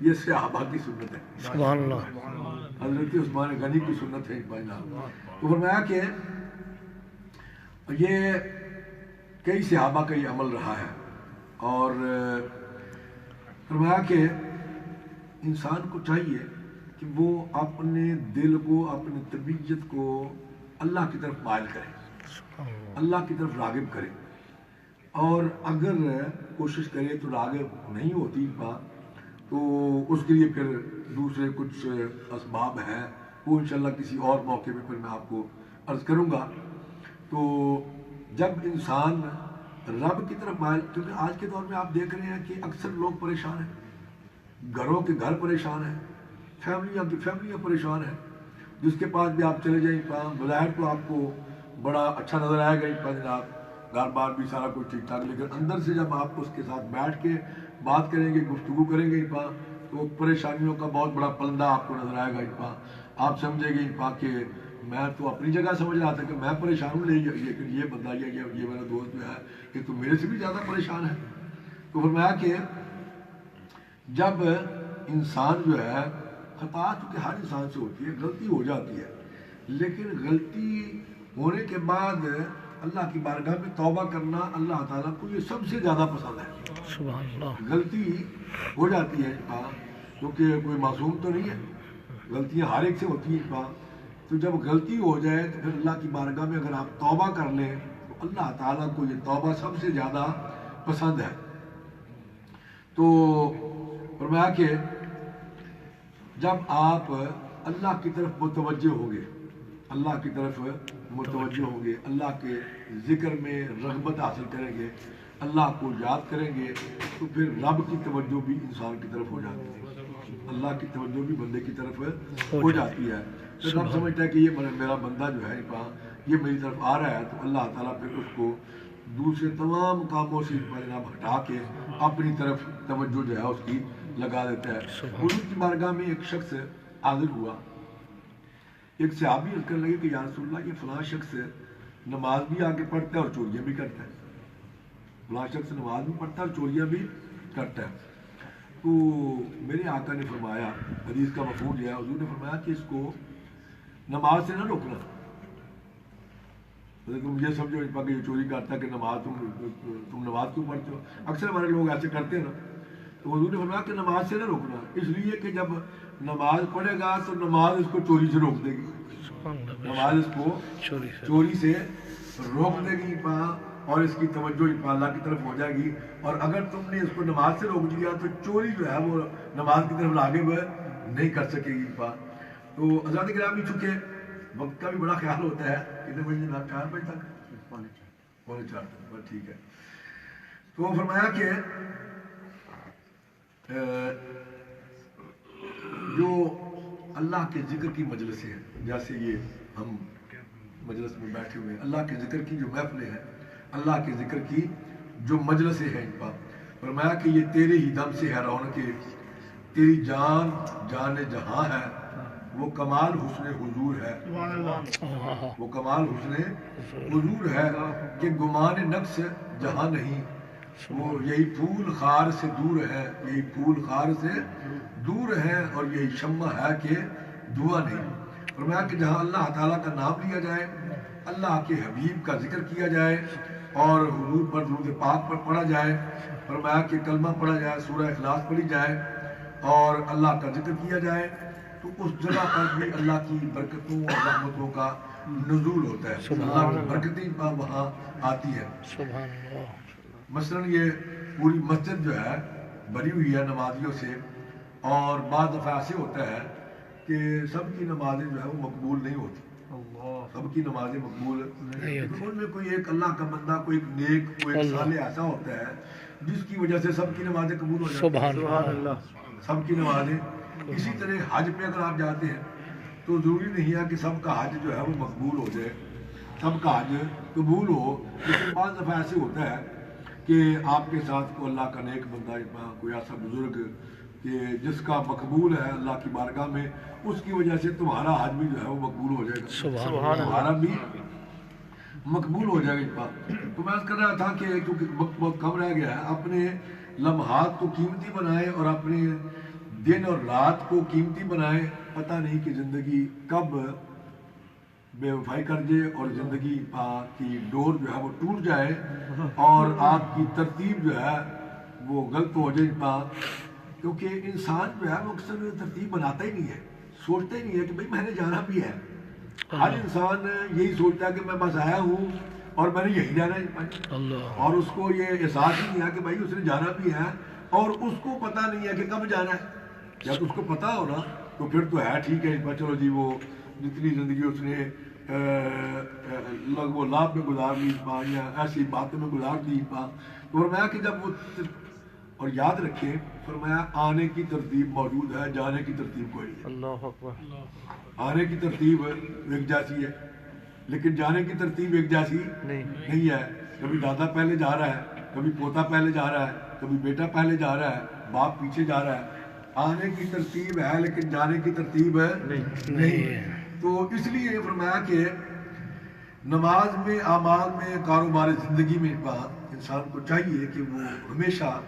یہ صحابہ کی سنت ہے، سبحان اللہ حضرت عثمان غنی کی سنت ہے جناب۔ تو فرمایا کہ یہ کئی صحابہ کا یہ عمل رہا ہے، اور فرمایا کہ انسان کو چاہیے کہ وہ اپنے دل کو، اپنی طبیعت کو اللہ کی طرف مائل کرے، اللہ کی طرف راغب کرے، اور اگر کوشش کرے تو راغب نہیں ہوتی بات، تو اس کے لیے پھر دوسرے کچھ اسباب ہیں، وہ انشاءاللہ کسی اور موقع پہ پھر میں آپ کو عرض کروں گا۔ تو جب انسان رب کی طرف مائل، کیونکہ آج کے دور میں آپ دیکھ رہے ہیں کہ اکثر لوگ پریشان ہیں، گھروں کے گھر پریشان ہیں، فیملیاں کی فیملیاں پریشان ہیں، جس کے پاس بھی آپ چلے جائیں بظاہر تو آپ کو بڑا اچھا نظر آئے گا جناب، گھر بار بھی سارا کچھ ٹھیک ٹھاک، لیکن اندر سے جب آپ اس کے ساتھ بیٹھ کے بات کریں گے، گفتگو کریں گے تو پریشانیوں کا بہت بڑا پلندہ آپ کو نظر آئے گا۔ آپ سمجھیں گے کہ میں تو اپنی جگہ سمجھ رہا تھا کہ میں پریشان ہوں، لیکن یہ بندہ یہ میرا دوست جو ہے کہ تو میرے سے بھی زیادہ پریشان ہے۔ تو فرمایا کہ جب انسان جو ہے، خطا چونکہ ہر انسان سے ہوتی ہے، غلطی ہو جاتی ہے، لیکن غلطی ہونے کے بعد اللہ کی بارگاہ میں توبہ کرنا اللہ تعالیٰ کو یہ سب سے زیادہ پسند ہے۔ سبحان اللہ غلطی ہو جاتی ہے کیونکہ کوئی معصوم تو نہیں ہے، غلطیاں ہر ایک سے ہوتی ہیں۔ تو جب غلطی ہو جائے تو پھر اللہ کی بارگاہ میں اگر آپ توبہ کر لیں تو اللہ تعالیٰ کو یہ توبہ سب سے زیادہ پسند ہے۔ تو فرمایا کہ جب آپ اللہ کی طرف متوجہ ہوں گے، اللہ کی طرف متوجہ ہوں گے، اللہ کے ذکر میں رغبت حاصل کریں گے، اللہ کو یاد کریں گے، تو پھر رب کی توجہ بھی انسان کی طرف ہو جاتی ہے، اللہ کی توجہ بھی بندے کی طرف ہو جاتی ہے۔ پھر رب سمجھتا ہے کہ یہ میرا بندہ جو ہے یہ میری طرف آ رہا ہے، تو اللہ تعالیٰ پھر اس کو دوسرے تمام کاموں سے جناب ہٹا کے اپنی طرف توجہ جو ہے اس کی لگا دیتا ہے۔ حضور کی بارگاہ میں ایک شخص حاضر ہوا، ایک صحابی عرض کرنے لگے کہ یا رسول اللہ، یہ فلاں شخص نماز بھی آگے پڑھتا ہے اور چوریاں بھی کرتا ہے، فلاں شخص نماز بھی پڑھتا ہے اور چوریاں بھی کرتا ہے۔ تو میرے آقا نے فرمایا، حدیث کا مفہوم یہ ہے، حضور نے فرمایا کہ اس کو نماز سے نہ روکنا، تم یہ سمجھو کہ یہ چوری کرتا ہے کہ نماز تم نماز کیوں پڑھتے ہو، اکثر ہمارے لوگ ایسے کرتے ہیں نا۔ تو حضور نے فرمایا کہ نماز سے نہ روکنا، اس لیے کہ جب نماز پڑھے گا تو نماز اس کو چوری سے روک دے گی، نماز اس کو چوری سے روک دے گی اور اس کی توجہ اللہ کی طرف ہو جائے گی، اور اگر تم نے اس کو نماز سے روک دیا تو چوری جو ہے وہ نماز کی طرف راغب نہیں کر سکے گی۔ تو حضرات گرامی، چونکہ وقت کا بھی بڑا خیال ہوتا ہے، کتنے بجے جناب؟ 4 بجے تک، 3:45 تک، ٹھیک ہے۔ تو فرمایا کہ جو اللہ کے ذکر کی مجلسیں ہیں، جیسے یہ ہم مجلس میں بیٹھے ہوئے ہیں، اللہ کے ذکر کی جو محفلیں ہیں، اللہ کے ذکر کی جو مجلسیں ہیں، فرمایا کہ یہ تیرے ہی دم سے ہے رونق، تیری جان جان جہاں ہے، وہ کمال حسن حضور ہے، وہ کمال حسن حضور ہے کہ گمان نقص جہاں نہیں، وہ یہی پھول خار سے دور ہے، یہی پھول خار سے دور ہے، اور یہی شمع ہے کہ دھواں نہیں۔ فرمایا کہ جہاں اللہ تعالیٰ کا نام لیا جائے، اللہ کے حبیب کا ذکر کیا جائے، اور حضور پر درود پاک پر پڑھا جائے، فرمایا کہ کلمہ پڑھا جائے، سورہ اخلاص پڑھی جائے، اور اللہ کا ذکر کیا جائے، تو اس جگہ پر بھی اللہ کی برکتوں اور رحمتوں کا نزول ہوتا ہے، اللہ کی برکتیں وہاں آتی ہے۔ مثلاً یہ پوری مسجد جو ہے بھری ہوئی ہے نمازیوں سے، اور بعض دفعہ ایسے ہوتا ہے کہ سب کی نمازیں جو ہے وہ مقبول نہیں ہوتی، سب کی نمازیں مقبول نہیں ہوتی، ان میں کوئی ایک اللہ کا بندہ، کوئی ایک نیک، کوئی ایک صالح ایسا ہوتا ہے جس کی وجہ سے سب کی نمازیں قبول ہو جاتی ہیں، سب کی نمازیں۔ اسی طرح حج پہ اگر آپ جاتے ہیں تو ضروری نہیں ہے کہ سب کا حج جو ہے وہ مقبول ہو جائے، سب کا حج قبول ہو، لیکن بعض دفعہ ایسے ہوتا ہے کہ آپ کے ساتھ کوئی اللہ کا نیک بندہ، کوئی ایسا بزرگ کہ جس کا مقبول ہے اللہ کی بارگاہ میں، اس کی وجہ سے تمہارا حج بھی جو ہے وہ مقبول ہو جائے گا، تمہارا بھی مقبول ہو جائے گا۔ تو میں کر رہا تھا کہ کیونکہ وقت بہت کم رہ گیا ہے، اپنے لمحات کو قیمتی بنائیں اور اپنے دن اور رات کو قیمتی بنائیں. پتہ نہیں کہ زندگی کب بے وفائی کر جائے اور زندگی کی ڈور جو ہے وہ ٹوٹ جائے اور آپ کی ترتیب جو ہے وہ غلط ہو جائے. کیونکہ انسان جو ہے وہ اکثر ترتیب بناتا ہی نہیں ہے, سوچتا ہی نہیں ہے کہ بھئی میں نے جانا بھی ہے. ہر انسان یہی سوچتا ہے کہ میں بس آیا ہوں اور میں نے یہی جانا ہے, اور اس کو یہ احساس ہی نہیں ہے کہ بھائی اس نے جانا بھی ہے اور اس کو پتہ نہیں ہے کہ کب جانا ہے. جب اس کو پتہ ہو نا تو پھر تو ہے ٹھیک ہے, چلو جی وہ جتنی زندگی اس نے لگ و لاب میں گزار لی یا ایسی باتوں میں گزار دی. تو فرمایا کہ جب وہ, اور یاد رکھیں فرمایا آنے کی ترتیب موجود ہے, جانے کی ترتیب کوئی نہیں ہے. اللہ اکبر. آنے کی ترتیب ایک جیسی ہے لیکن جانے کی ترتیب ایک جیسی نہیں ہے. کبھی دادا پہلے جا رہا ہے, کبھی پوتا پہلے جا رہا ہے, کبھی بیٹا پہلے جا رہا ہے, باپ پیچھے جا رہا ہے. آنے کی ترتیب ہے لیکن جانے کی ترتیب نہیں ہے. تو اس لیے فرمایا کہ نماز میں, اعمال میں, کاروبار زندگی میں انسان کو چاہیے کہ وہ ہمیشہ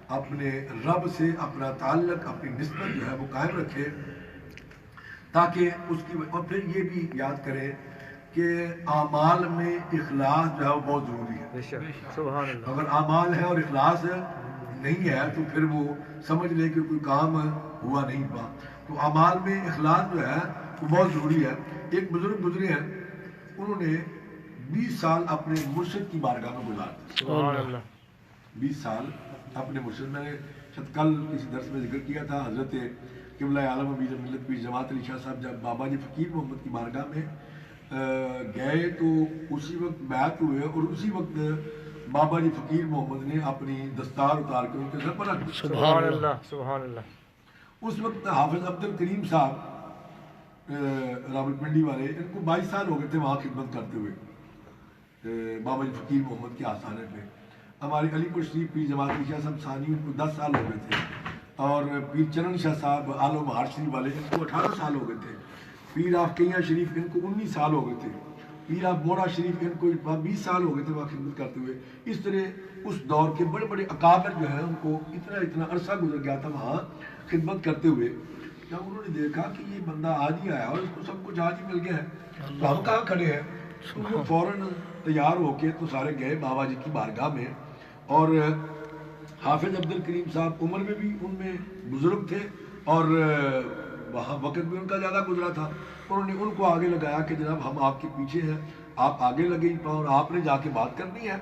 اپنے رب سے اپنا تعلق, اپنی نسبت جو ہے وہ قائم رکھے, تاکہ اس کی, اور پھر یہ بھی یاد کرے کہ اعمال میں اخلاص جو ہے وہ بہت ضروری ہے. سبحان اللہ. اگر اعمال ہے اور اخلاص نہیں ہے تو پھر وہ سمجھ لے کہ کوئی کام ہوا نہیں ہوا. تو اعمال میں اخلاص جو ہے وہ بہت ضروری ہے. ایک بزرگ گزرے ہیں, انہوں نے 20 سال اپنے مرشد کی بارگاہ میں گزار دی. سبحان اللہ. 20 سال اپنے مرشد, میں نے شاید کل کسی درس میں ذکر کیا تھا, حضرت قبلہ عالم امیر ملت پیر جماعت علی شاہ صاحب جب بابا جی فقیر محمد کی بارگاہ میں گئے تو اسی وقت بیعت ہوئے, اور اسی وقت بابا جی فقیر محمد نے اپنی دستار اتار کے ان کے سر پر رکھ دی. سبحان اللہ. سبحان اللہ. اس وقت حافظ عبد الکریم صاحب راولپنڈی والے, ان کو 22 سال ہو گئے تھے وہاں خدمت کرتے ہوئے بابا جی فقیر محمد کے آستانے پہ. ہمارے علی پور شریف پیر جماعت علی شاہ صاحب ثانی, ان کو 10 سال ہو گئے تھے, اور پیر چرن شاہ صاحب آل و بہار شریف والے, ان کو 18 سال ہو گئے تھے. پیر آف کیاں شریف, ان کو 19 سال ہو گئے تھے. پیر آف موڑا شریف, ان کو 20 سال ہو گئے تھے وہاں خدمت کرتے ہوئے. اس طرح اس دور کے بڑے بڑے اکابر جو ہیں ان کو اتنا عرصہ گزر گیا تھا وہاں خدمت کرتے ہوئے. جب انہوں نے دیکھا کہ یہ بندہ آج ہی آیا اور اس کو سب کچھ آج ہی مل گیا ہے, تو ہم کہاں کھڑے ہیں. تو وہ فوراً تیار ہو کے تو سارے گئے بابا جی کی بارگاہ میں. اور حافظ عبد الکریم صاحب عمر میں بھی ان میں بزرگ تھے اور وہاں وقت بھی ان کا زیادہ گزرا تھا. انہوں نے ان کو آگے لگایا کہ جناب ہم آپ کے پیچھے ہیں, آپ آگے لگے اور آپ نے جا کے بات کرنی ہے,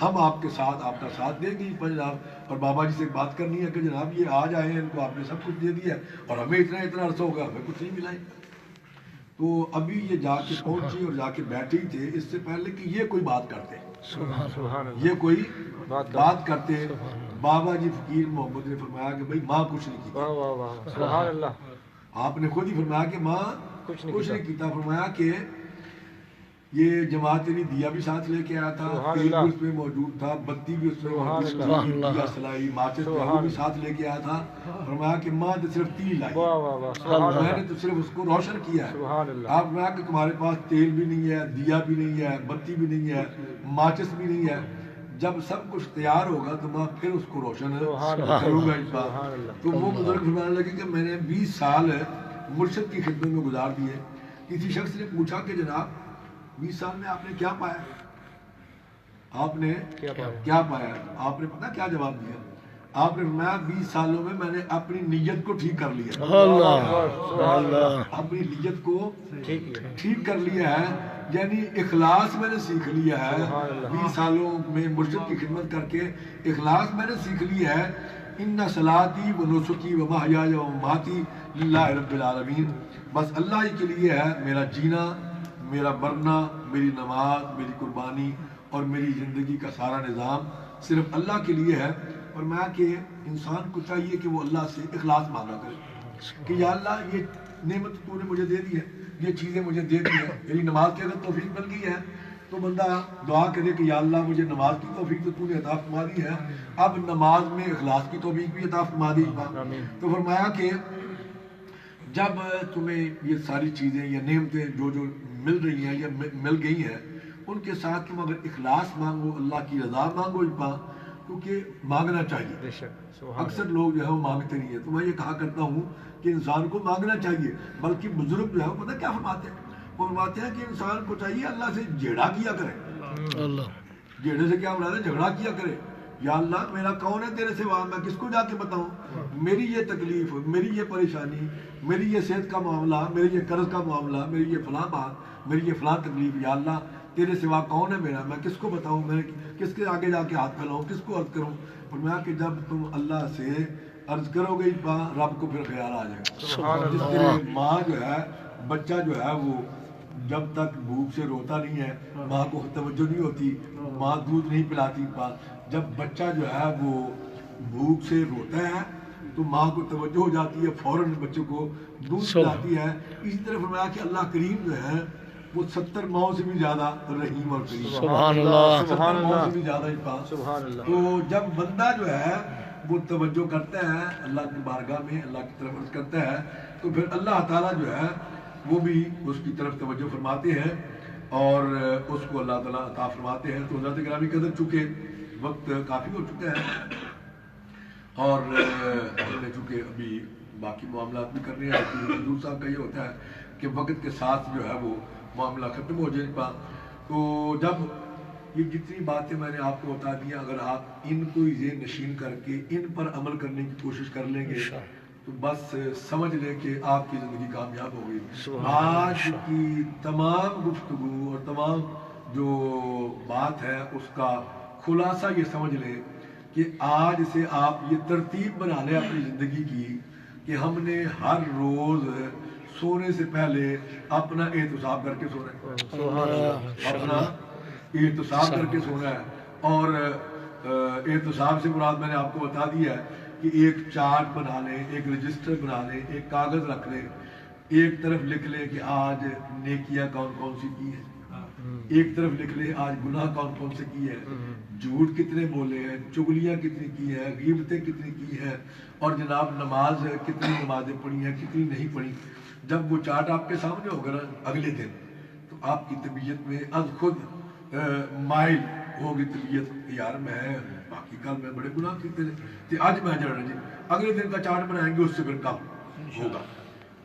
ہم آپ کے ساتھ, آپ کا ساتھ دیں گے جناب. اور بابا جی سے بات کرنی ہے کہ جناب یہ آج آئے ہیں, ان کو آپ نے سب کچھ دے دیا اور ہمیں اتنا عرصہ ہو گیا, ہمیں کچھ نہیں ملا. تو ابھی یہ جا کے پہنچی اور جا کے بیٹھے ہی تھے, اس سے پہلے کہ یہ کوئی بات کرتے, یہ کوئی بات کرتے. بابا جی فقیر محمد نے فرمایا کہ بھائی ماں کچھ نہیں کیتا. سبحان اللہ. آپ نے خود ہی فرمایا کہ ماں کچھ نہیں کیتا. فرمایا کہ یہ جماعت نے دیا بھی ساتھ لے کے آیا تھا, تیل بھی اس میں موجود تھا, بتی بھی اس میں موجود تھی, دیا سلائی ماچس بھی ساتھ لے کے آیا تھا. فرمایا کہ ماں تو صرف تیل لائی, میں نے تو صرف اس کو روشن کیا ہے. آپ فرمایا کہ تمہارے پاس تیل بھی نہیں ہے, دیا بھی نہیں ہے, بتی بھی نہیں ہے, ماچس بھی نہیں ہے. جب سب کچھ تیار ہوگا تو میں پھر اس کو روشن کروں گا. تو وہ بزرگ فرمانے لگے کہ میں نے 20 سال مرشد کی خدمت میں گزار دیے. کسی شخص نے پوچھا کہ جناب 20 سال میں آپ نے کیا پایا, آپ نے کیا پایا؟ آپ نے پتہ کیا جواب دیا؟ آپ نے فرمایا 20 سالوں میں نے اپنی نیت کو ٹھیک کر لیا. اپنی نیت کو ٹھیک کر لیا ہے, یعنی اخلاص میں نے سیکھ لیا ہے. 20 سالوں میں مرشد کی خدمت کر کے اخلاص میں نے سیکھ لیا ہے. ان صلاتی و نسکی و محیای و مماتی للہ رب العالمین, بس اللہ ہی کے لیے ہے میرا جینا, میرا مرنا, میری نماز, میری قربانی اور میری زندگی کا سارا نظام صرف اللہ کے لیے ہے. اور میں کہ انسان کو چاہیے کہ وہ اللہ سے اخلاص مانگا کرے کہ یا اللہ یہ نعمت تو نے مجھے دے دی ہے, یہ چیزیں مجھے دے دی ہے, میری نماز کی اگر توفیق مل گئی ہے تو بندہ دعا کرے کہ یا اللہ مجھے نماز کی توفیق تو نے عطا فرما دی ہے, اب نماز میں اخلاص کی توفیق بھی عطا فرما دی. تو فرمایا کہ جب تمہیں یہ ساری چیزیں یا نعمتیں جو مل رہی ہیں یا مل گئی ہیں, ان کے ساتھ تم اگر اخلاص مانگو, اللہ کی رضا مانگو, کیونکہ مانگنا چاہیے. بے شک سبحان اکثر لوگ جو ہے وہ مانگتے نہیں ہیں. تو میں یہ کہا کرتا ہوں کہ انسان کو مانگنا چاہیے. بلکہ بزرگ جو ہے وہ پتہ کیا فرماتے ہیں؟ وہ فرماتے ہیں کہ انسان کو چاہیے اللہ سے جھیڑا کیا کرے. اللہ جھیڑے سے کیا بنا ہے؟ جھگڑا کیا کرے. یا اللہ میرا کون ہے تیرے سوا، میں کس کو جا کے بتاؤں؟ میری یہ تکلیف، میری یہ پریشانی، میری یہ صحت کا معاملہ، میری یہ قرض کا معاملہ، میری یہ فلاں بات، میری یہ فلاں تکلیف، یا اللہ تیرے سوا کون ہے میرا، میں کس کو بتاؤں، میں کس کے آگے جا کے ہاتھ پھیلاؤں، کس کو عرض کروں؟ فرمایا کہ جب تم اللہ سے عرض کرو گے رب کو پھر خیال آ جائے گا. سبحان جس اللہ. طرح ماں جو ہے، بچہ جو ہے وہ جب تک بھوک سے روتا نہیں ہے، ماں کو توجہ نہیں ہوتی، ماں دودھ نہیں پلاتی. جب بچہ جو ہے وہ بھوک سے روتا ہے تو ماں کو توجہ ہو جاتی ہے، فوراً بچوں کو دودھ پلاتی ہے. اسی طرح فرمایا کہ اللہ کریم جو ہے وہ 70 ماؤں سے بھی زیادہ رحیم اور کریم. سبحان اللہ 70 ماؤں سے بھی زیادہ اتفاق. سبحان اللہ. تو جب بندہ جو ہے وہ توجہ کرتا ہے اللہ کی بارگاہ میں، اللہ کی طرف عرض کرتا ہے، تو پھر اللہ تعالیٰ جو ہے وہ بھی اس کی طرف توجہ فرماتے ہیں اور اس کو اللہ تعالیٰ عطا فرماتے ہیں. تو حضرت گرامی قدر چونکہ وقت کافی ہو چکا ہے اور ہم نے چونکہ ابھی باقی معاملات بھی کرنے ہیں، حضور صاحب کا یہ ہوتا ہے کہ وقت کے ساتھ جو ہے وہ معاملہ ختم ہو جائے گا. تو جب یہ جتنی باتیں میں نے آپ کو بتا دی، اگر آپ ان کو ذہن نشین کر کے ان پر عمل کرنے کی کوشش کر لیں گے تو بس سمجھ لیں کہ آپ کی زندگی کامیاب ہو گئی. آج کی تمام گفتگو اور تمام جو بات ہے اس کا خلاصہ یہ سمجھ لیں کہ آج سے آپ یہ ترتیب بنا لیں اپنی زندگی کی کہ ہم نے ہر روز سونے سے پہلے اپنا احتساب کر کے سونا ہے. اپنا احتساب کر کے سونا ہے. اور احتساب سے مراد میں نے آپ کو بتا دیا ہے کہ ایک چارٹ بنا لیں، ایک رجسٹر بنا لیں، ایک کاغذ رکھ لیں، ایک طرف لکھ لیں کہ آج نیکیاں کون کون سی کی ہیں، ایک طرف لکھ لیں آج گناہ کون کون سے کی ہے، جھوٹ کتنے بولے ہیں، چغلیاں کتنی کی ہیں، غیبتیں کتنی کی ہیں، اور جناب نماز کتنی نمازیں پڑھی ہیں، کتنی نہیں پڑھی. جب وہ چارٹ آپ کے سامنے ہوگا نا اگلے دن تو آپ کی طبیعت میں از خود مائل ہوگی طبیعت کہ یار میں باقی کل میں بڑے گناہ کیتے تھے، آج میں جڑ رہا جی. اگلے دن کا چارٹ بنائیں گے اس سے پھر کم ہوگا،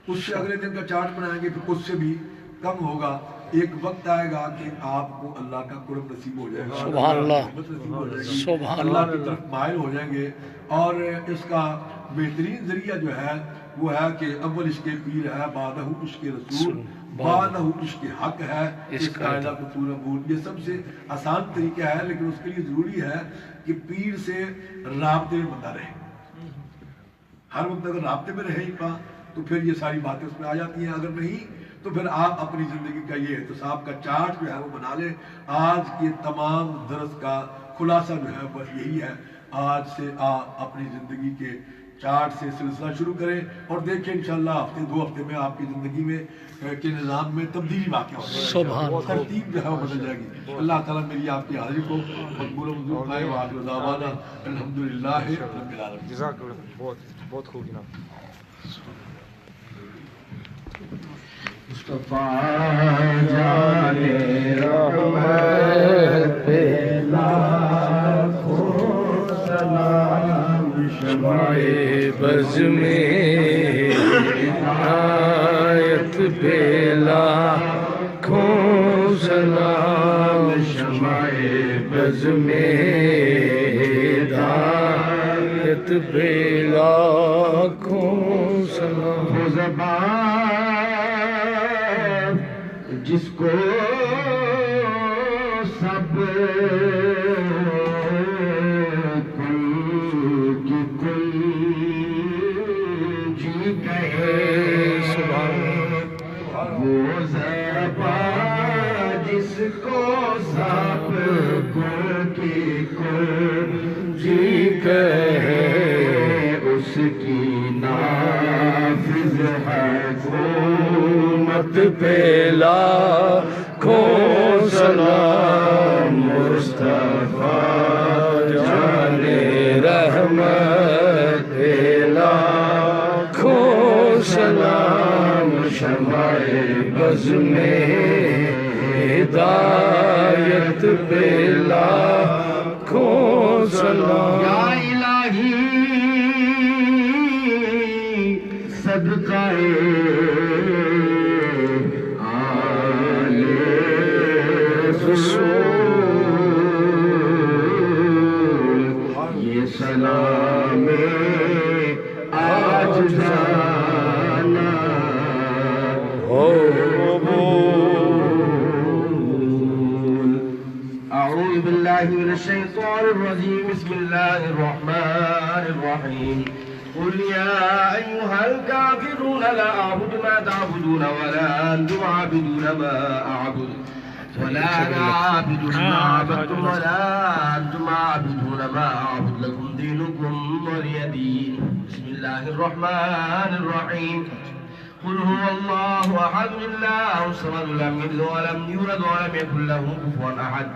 اس سے اگلے دن کا چارٹ بنائیں گے پھر اس سے بھی کم ہوگا. ایک وقت آئے گا کہ آپ کو اللہ کا قرب نصیب ہو جائے گا، سبحان اللہ نصیب ہو جائے گی، سبحان اللہ کی طرف مائل ہو جائیں گے. اور اس کا بہترین ذریعہ جو ہے وہ ہے کہ اول عشق پیر ہے، بعدہ عشق رسول، بعدہ عشق حق ہے، اس قاعدہ کو پورا بول. یہ سب سے آسان طریقہ ہے لیکن اس کے لیے ضروری ہے کہ پیر سے رابطے میں بندہ رہے. ہر وقت اگر رابطے میں رہے تو پھر یہ ساری باتیں اس میں آ جاتی ہیں. اگر نہیں تو پھر آپ اپنی زندگی کا یہ احتساب کا چارٹ جو ہے وہ بنا لیں. آج کے تمام درس کا خلاصہ جو ہے بس یہی ہے. آج سے آپ اپنی زندگی کے چارٹ سے سلسلہ شروع کریں اور دیکھیں انشاءاللہ ہفتے 2 ہفتے میں آپ کی زندگی میں کے نظام میں تبدیلی واقع ہو جائے گی، ترتیب جو ہے وہ بدل جائے گی. اللہ تعالیٰ میری آپ کی حاضری کو مقبول و منظور فرمائے. وآخر دعوانا الحمدللہ رب العالمین. جزاک اللہ. بہت خوب جناب. بز میں آیت پہ لاکھوں سلام، شمع بز میں آیت پہ لاکھوں سلام. زبان جس کو سب وہ زبان جس کو سب کی جی کہے اس کی نافذ ہے حکومت پہ لاکھوں سلام، مصطفیٰ جانے رحمت پہ لاکھوں سلام، شمع بز میں ہدایت پہ لاکھوں والسلام یا الہی صدقہ آل رسول یہ سلام آج جانا أعوذ بالله من الشيطان الرجيم بسم الله الرحمن الرحيم قل يا أيها الكافرون لا أعبد ما تعبدون ولا أنتم عابدون ما أعبد ولا أنا عابد ما عبدتم ولا أنتم عابدون ما أعبد لكم دينكم ولي دين بسم الله الرحمن الرحيم قل هو الله أحد الله الصمد لم يلد ولم يولد ولم يكن له كفوا أحد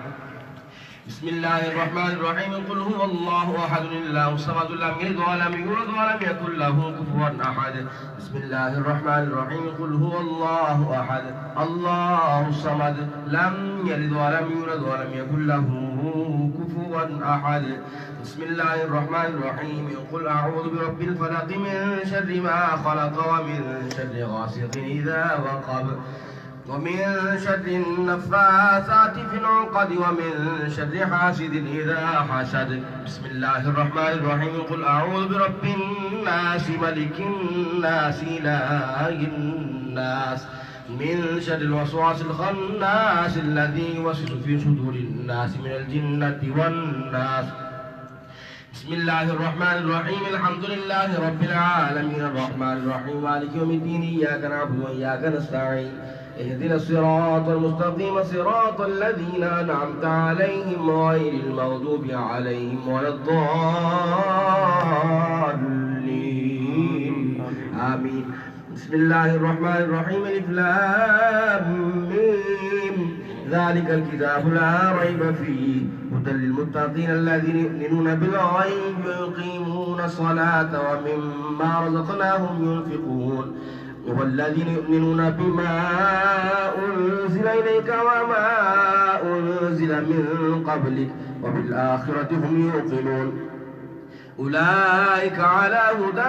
بسم الله الرحمن الرحيم قل هو الله أحد الله الصمد لم يلد ولم يولد ولم يكن له كفوا أحد بسم الله الرحمن الرحيم قل هو الله أحد الله الصمد لم يلد ولم يولد ولم يكن له كفوا أحد بسم الله الرحمن الرحيم قل أعوذ برب الفلق من شر ما خلق ومن شر غاسق إذا وقب ومن شر النفاثات في العقد ومن شر حاسد إذا حسد بسم الله الرحمن الرحيم قل أعوذ برب الناس ملك الناس إله الناس من شر الوسواس الخناس الذي يوسوس في صدور الناس من الجنة والناس بسم الله الرحمن الرحيم الحمد لله رب العالمين الرحمن الرحيم مالك يوم الدين إياك نعبد وإياك نستعين اهدنا الصراط المستقيم صراط الذين أنعمت عليهم غير المغضوب عليهم ولا الضالين آمين بسم الله الرحمن الرحيم الف لام ميم ذلك الكتاب لا ريب فيه هدى للمتقين الذين يؤمنون بالغيب ويقيمون الصلاة ومما رزقناهم ينفقون والذين يؤمنون بما أنزل إليك وما أنزل من قبلك وبالآخرة هم يوقنون أولئك على هدى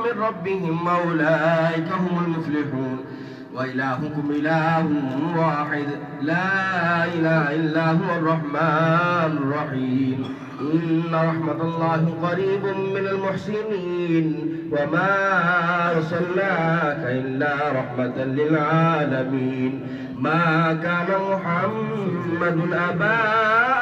من ربهم وأولئك هم المفلحون وإلهكم إله واحد لا إله إلا هو الرحمن الرحيم إن رحمة الله قريب من المحسنين وما أرسلناك إلا رحمة للعالمين ما كان محمد أبا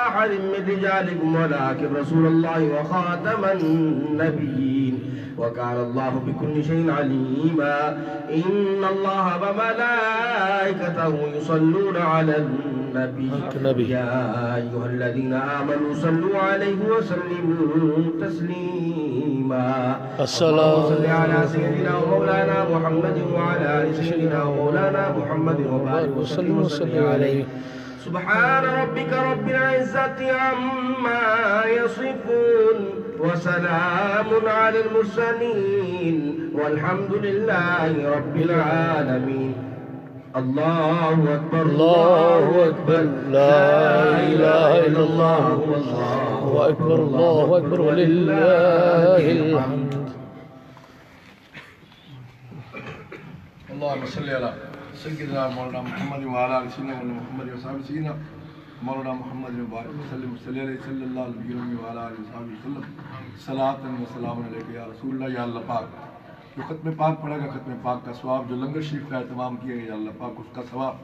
أحد من رجالكم ولكن رسول الله وخاتم النبيين وكان الله بكل شيء عليما إن الله وملائكته يصلون على النبي يا أيها الذين آمنوا صلوا عليه وسلموا تسليما اللهم صل على سيدنا ومولانا محمد وعلى آل سيدنا ومولانا محمد وبارك وسلم عليه سبحان ربك رب العزة عما يصفون وسلام على المرسلين والحمد لله رب العالمين الله أكبر الله أكبر لا إله إلا الله والله أكبر الله أكبر ولله الحمد اللهم صل على سيدنا مولانا محمد وعلى آل سيدنا محمد وصحبه سيدنا مولانا محمد وبارك وسلم صلی اللہ صلی اللہ علیہ وسلم وعلى آل وصحبه وسلم صلاۃ و سلام علیک یا رسول اللہ. یا اللہ پاک جو ختم پاک پڑھے گا ختم پاک کا ثواب, جو لنگر شریف کا اہتمام کیا گیا یا اللہ پاک اس کا ثواب,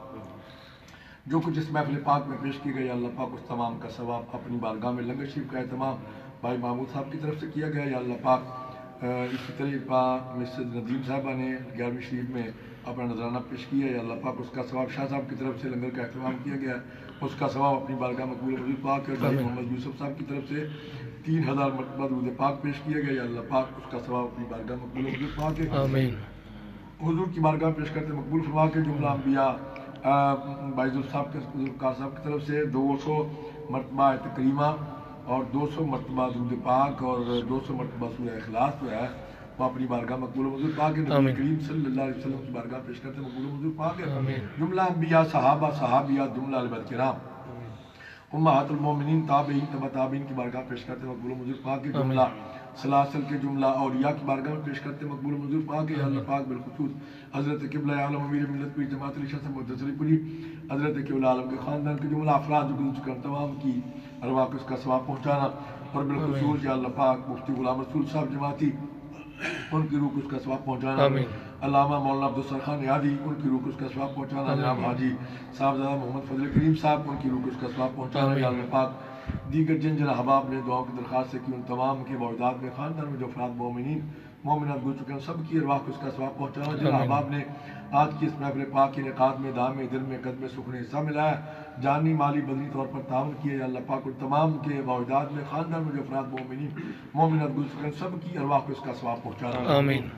جو کچھ اس محفل پاک میں پیش کی گئی یا اللہ پاک اس تمام کا ثواب اپنی بارگاہ میں لنگر شریف کا اہتمام بھائی محمود صاحب کی طرف سے کیا گیا یا اللہ پاک. اسی طرح مسز ندیم صاحبہ نے 11ویں شریف میں اپنا نذرانہ پیش کیا یا اللہ پاک اس کا ثواب شاہ صاحب کی طرف سے لنگر کا اہتمام کیا گیا, اس کا ثواب اپنی بارگاہ مقبول حضور پاک اور بھائی محمد یوسف صاحب کی طرف سے 3000 مرتبہ درود پاک پیش کیا گیا یا اللہ پاک اس کا ثواب اپنی بارگاہ مقبول حضور پاک ہے. آمین. حضور کی بارگاہ پیش کرتے مقبول فرما کے جملہ انبیاء بھائی صاحب کے صاحب کی طرف سے 200 مرتبہ آیت کریمہ اور 200 مرتبہ درود پاک اور 200 مرتبہ سورہ اخلاص جو ہے وہ اپنی بارگاہ مقبول حضور پاک ہے. نبی کریم صلی اللہ علیہ وسلم کی بارگاہ پیش کرتے مقبول حضور پاک ہے. جملہ انبیاء صحابہ صحابیات جملہ البت کرام امہات المومنین تابعین تبع تابعین کی بارگاہ پیش کرتے ہیں مقبول و منظور پاک کے جملہ سلاسل کے جملہ اولیاء کی بارگاہ میں پیش کرتے ہیں مقبول و منظور پاک یا اللہ پاک بالخصوص حضرت قبلہ عالم امیر ملت پیر جماعت علی شاہ سے متصری پوری حضرت قبلہ عالم کے خاندان کے جملہ افراد جو گزر چکے ہیں تمام کی ارواح کو اس کا ثواب پہنچانا اور بالخصوص یا اللہ پاک مفتی غلام رسول صاحب جماعتی ان کی روح کو اس کا ثواب پہنچانا علامہ مولانا عبدالستار یادی ان کی روح کو اس کا ثواب پہنچانا جناب حاجی صاحبزادہ محمد فضل کریم صاحب ان کی روح کو اس کا ثواب پہنچانا یا اللہ پاک دیگر جن جن احباب نے دعاؤں کی درخواست سے کی ان تمام کے موجودات میں خاندان میں جو افراد مومنین مومنات گزر چکے ہیں سب کی ارواح کو اس کا ثواب پہنچانا جن احباب نے آج کی اس محفل پاک کے انعقاد میں دام میں دل میں قدم سکون حصہ ملایا جانی مالی بدنی طور پر تعاون کیا یا اللہ پاک ان تمام کے موجودات میں خاندان میں جو افراد مومنین مومنات گزر چکے ہیں سب کی ارواح کو اس کا ثواب پہنچانا آمین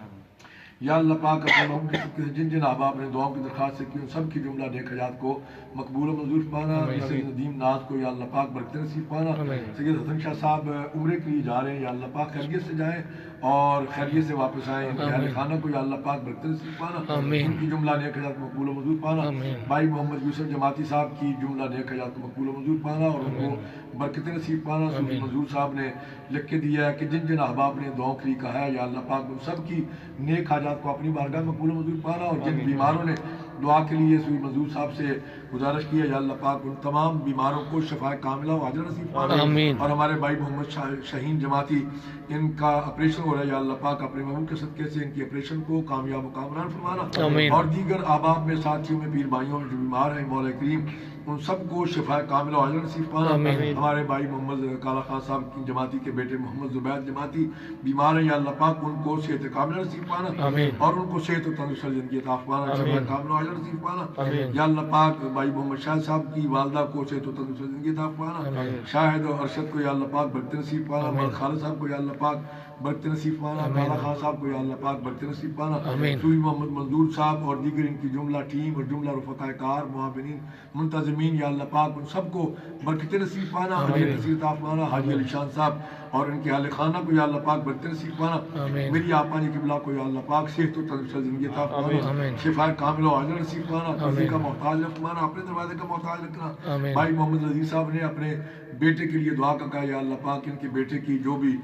یا اللہ پاک اپنے محمد کے صدقے سے جن جن احباب نے دعاؤں کی درخواست سے کی ان سب کی جملہ نیک حاجات کو مقبول و منظور پانا سید ندیم ناز کو یا اللہ پاک برکت نصیب پانا سید حسن شاہ صاحب عمرے کے لیے جا رہے ہیں یا اللہ پاک خیریت سے جائیں اور خیریت سے واپس آئیں ان کے اہل خانہ کو یا اللہ پاک برکت نصیب پانا ان کی جملہ نیک حاجات کو مقبول و منظور پانا بھائی محمد یوسف جماعتی صاحب کی جملہ نیک حاجات کو مقبول و منظور پانا اور ان کو برکت نصیب پانا صوفی منظور صاحب نے لکھ کے دیا ہے کہ جن جن احباب نے دعاؤں کے لیے کہا ہے یا اللہ پاک ان سب کی نیک حاجات کو اپنی بارگاہ میں مقبول و منظور پانا اور جن بیماروں نے دعا کے لیے صوفی منظور صاحب سے گزارش کی ہے یا اللہ پاک ان تمام بیماروں کو شفا کاملہ و عاجلہ نصیب پانا اور ہمارے بھائی محمد شاہین جماعتی ان کا آپریشن ہو رہا ہے یا اللہ پاک اپنے محبوب کے صدقے سے ان کی آپریشن کو کامیاب و کامران فرمانا اور دیگر احباب میں ساتھیوں میں پیر بھائیوں میں جو بیمار ہیں مولا کریم ان سب کو شفا کاملہ و عاجلہ نصیب پانا ہمارے بھائی محمد کالا خان صاحب کی جماعتی کے بیٹے محمد زبید جماعتی بیمار ہیں یا اللہ پاک ان کو صحت کاملہ نصیب پانا اور ان کو صحت و تندرستی زندگی عطا فرمانا شفا کاملہ و عاجلہ نصیب پانا یا اللہ پاک بھائی محمد شاہد صاحب کی والدہ کو صحت و تندرستی زندگی عطا فرمانا شاہد و ارشد کو یا اللہ پاک برکت نصیب پانا ملک خالد صاحب کو یا اللہ پاک برکت نصیب پانا کالا خان صاحب کو یا اللہ پاک برکت نصیب پانا سوئی محمد منظور صاحب اور دیگر ان کی جملہ ٹیم اور جملہ رفقاء کار معاونین منتظمین یا اللہ پاک ان سب کو برکت نصیب پانا حاجی نصیب عطا فرمانا حاجی علی شان صاحب اور ان کے اہل خانہ کو یا اللہ پاک برکت نصیب پانا میری آپانی قبلہ کو یا اللہ پاک صحت و تندرستی زندگی عطا فرمانا شفا کاملہ و عاجلہ نصیب پانا کسی کا محتاج رکھنا اپنے دروازے کا محتاج رکھنا بھائی محمد عزیز صاحب نے اپنے بیٹے کے لیے دعا کا کہا یا اللہ پاک ان کے بیٹے کی جو بھی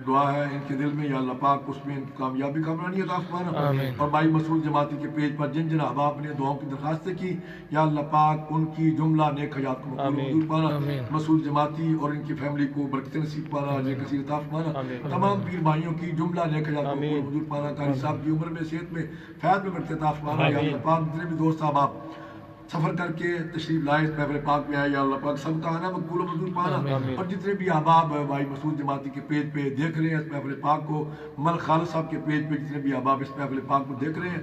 دعا ہے ان کے دل میں یا اللہ پاک اس میں ان کی کامیابی کامرانی عطا فرمانا اور بھائی مسعود جماعتی کے پیج پر جن جن احباب نے دعاؤں کی درخواستیں کی یا اللہ پاک ان کی جملہ نیک حاجات کو مقبول منظور پانا مسعود جماعتی اور ان کی فیملی کو برکت نصیب پانا اجر کثیر عطا فرمانا تمام پیر بھائیوں کی جملہ نیک حاجات کو مقبول منظور پانا قاری صاحب کی عمر میں صحت میں فیض میں برکت عطا فرمانا یا اللہ پاک جتنے بھی دوست احباب سفر کر کے تشریف لائے اس محفل پاک میں آئے یا اللہ پاک سب کا آنا مقبول و منظور پانا اور جتنے بھی احباب بھائی مسعود جماعتی کے پیج پہ دیکھ رہے ہیں اس محفل پاک کو ملک خالد صاحب کے پیج پہ جتنے بھی احباب اس محفل پاک کو دیکھ رہے ہیں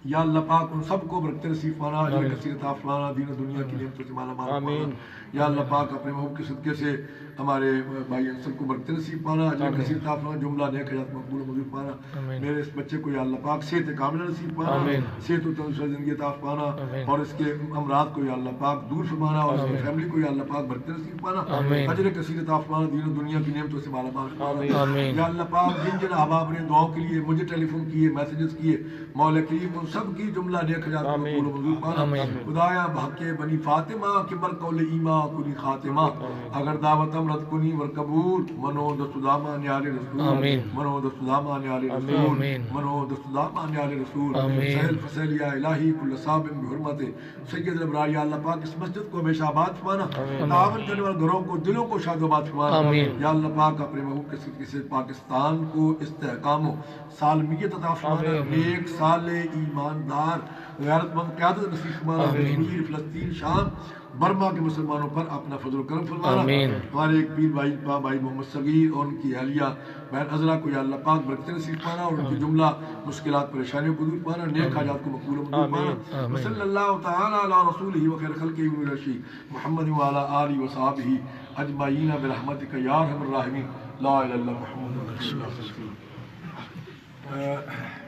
یا اللہ پاک ان سب کو برکت نصیب پانا اجر کثیر عطا فرمانا دین و دنیا کی نعمتوں سے مالا مال فرمانا یا اللہ پاک اپنے محبوب کے صدقے سے ہمارے بھائی انصر کو برکت نصیب پانا اجر کثیر عطا فرمانا جملہ نیک حاجات مقبول و منظور پانا میرے اس بچے کو یا اللہ پاک صحت کاملہ نصیب پانا صحت و تندرستی زندگی عطا فرمانا اور اس کے امراض کو یا اللہ پاک دور فرمانا اور اس کی فیملی کو یا اللہ پاک برکت نصیب پانا اجر کثیر عطا فرمانا دین و دنیا کی نعمتوں سے مالا مال فرمانا یا اللہ پاک جن جن احباب نے دعاؤں کے لیے مجھے ٹیلی فون کیے میسیجز کیے مولا کریم ان سب کی جملہ نیک حاجات کو مقبول و منظور پانا خدایا بحق بنی فاطمہ کبر قول ایما کلی خاتمہ اگر دعوت امرت کنی ورقبول منو دستدامہ نیال رسول منو دستدامہ نیال رسول منو دستدامہ نیال رسول سہل فسیل یا الہی کل صاحب بحرمت سید الابرار یا اللہ پاک اس مسجد کو ہمیشہ آباد فرمانا تعاون کرنے والے گھروں کو دلوں کو شاد و آباد فرمانا یا اللہ پاک اپنے محبوب کے صدقے سے پاکستان کو استحکام و سالمیت عطا فرمانا نیک صالح ایماندار غیرت مند قیادت نصیب فرمانا کشمیر فلسطین شام برما کے مسلمانوں پر اپنا فضل و کرم فرمانا ہمارے ایک پیر بھائی محمد صغیر اور ان کی اہلیہ بہن عذرا کو یا اللہ پاک برکت نصیب پانا اور ان کی جملہ مشکلات پریشانیوں کو دور پانا نیک حاجات کو مقبول و منظور پانا صلی اللہ تعالی علی رسولہ و خیر خلقہ ونبی محمد وعلی آلہ وصحبہ اجمعین برحمتک یا ارحم الراحمین لا الہ الا اللہ محمد رسول اللہ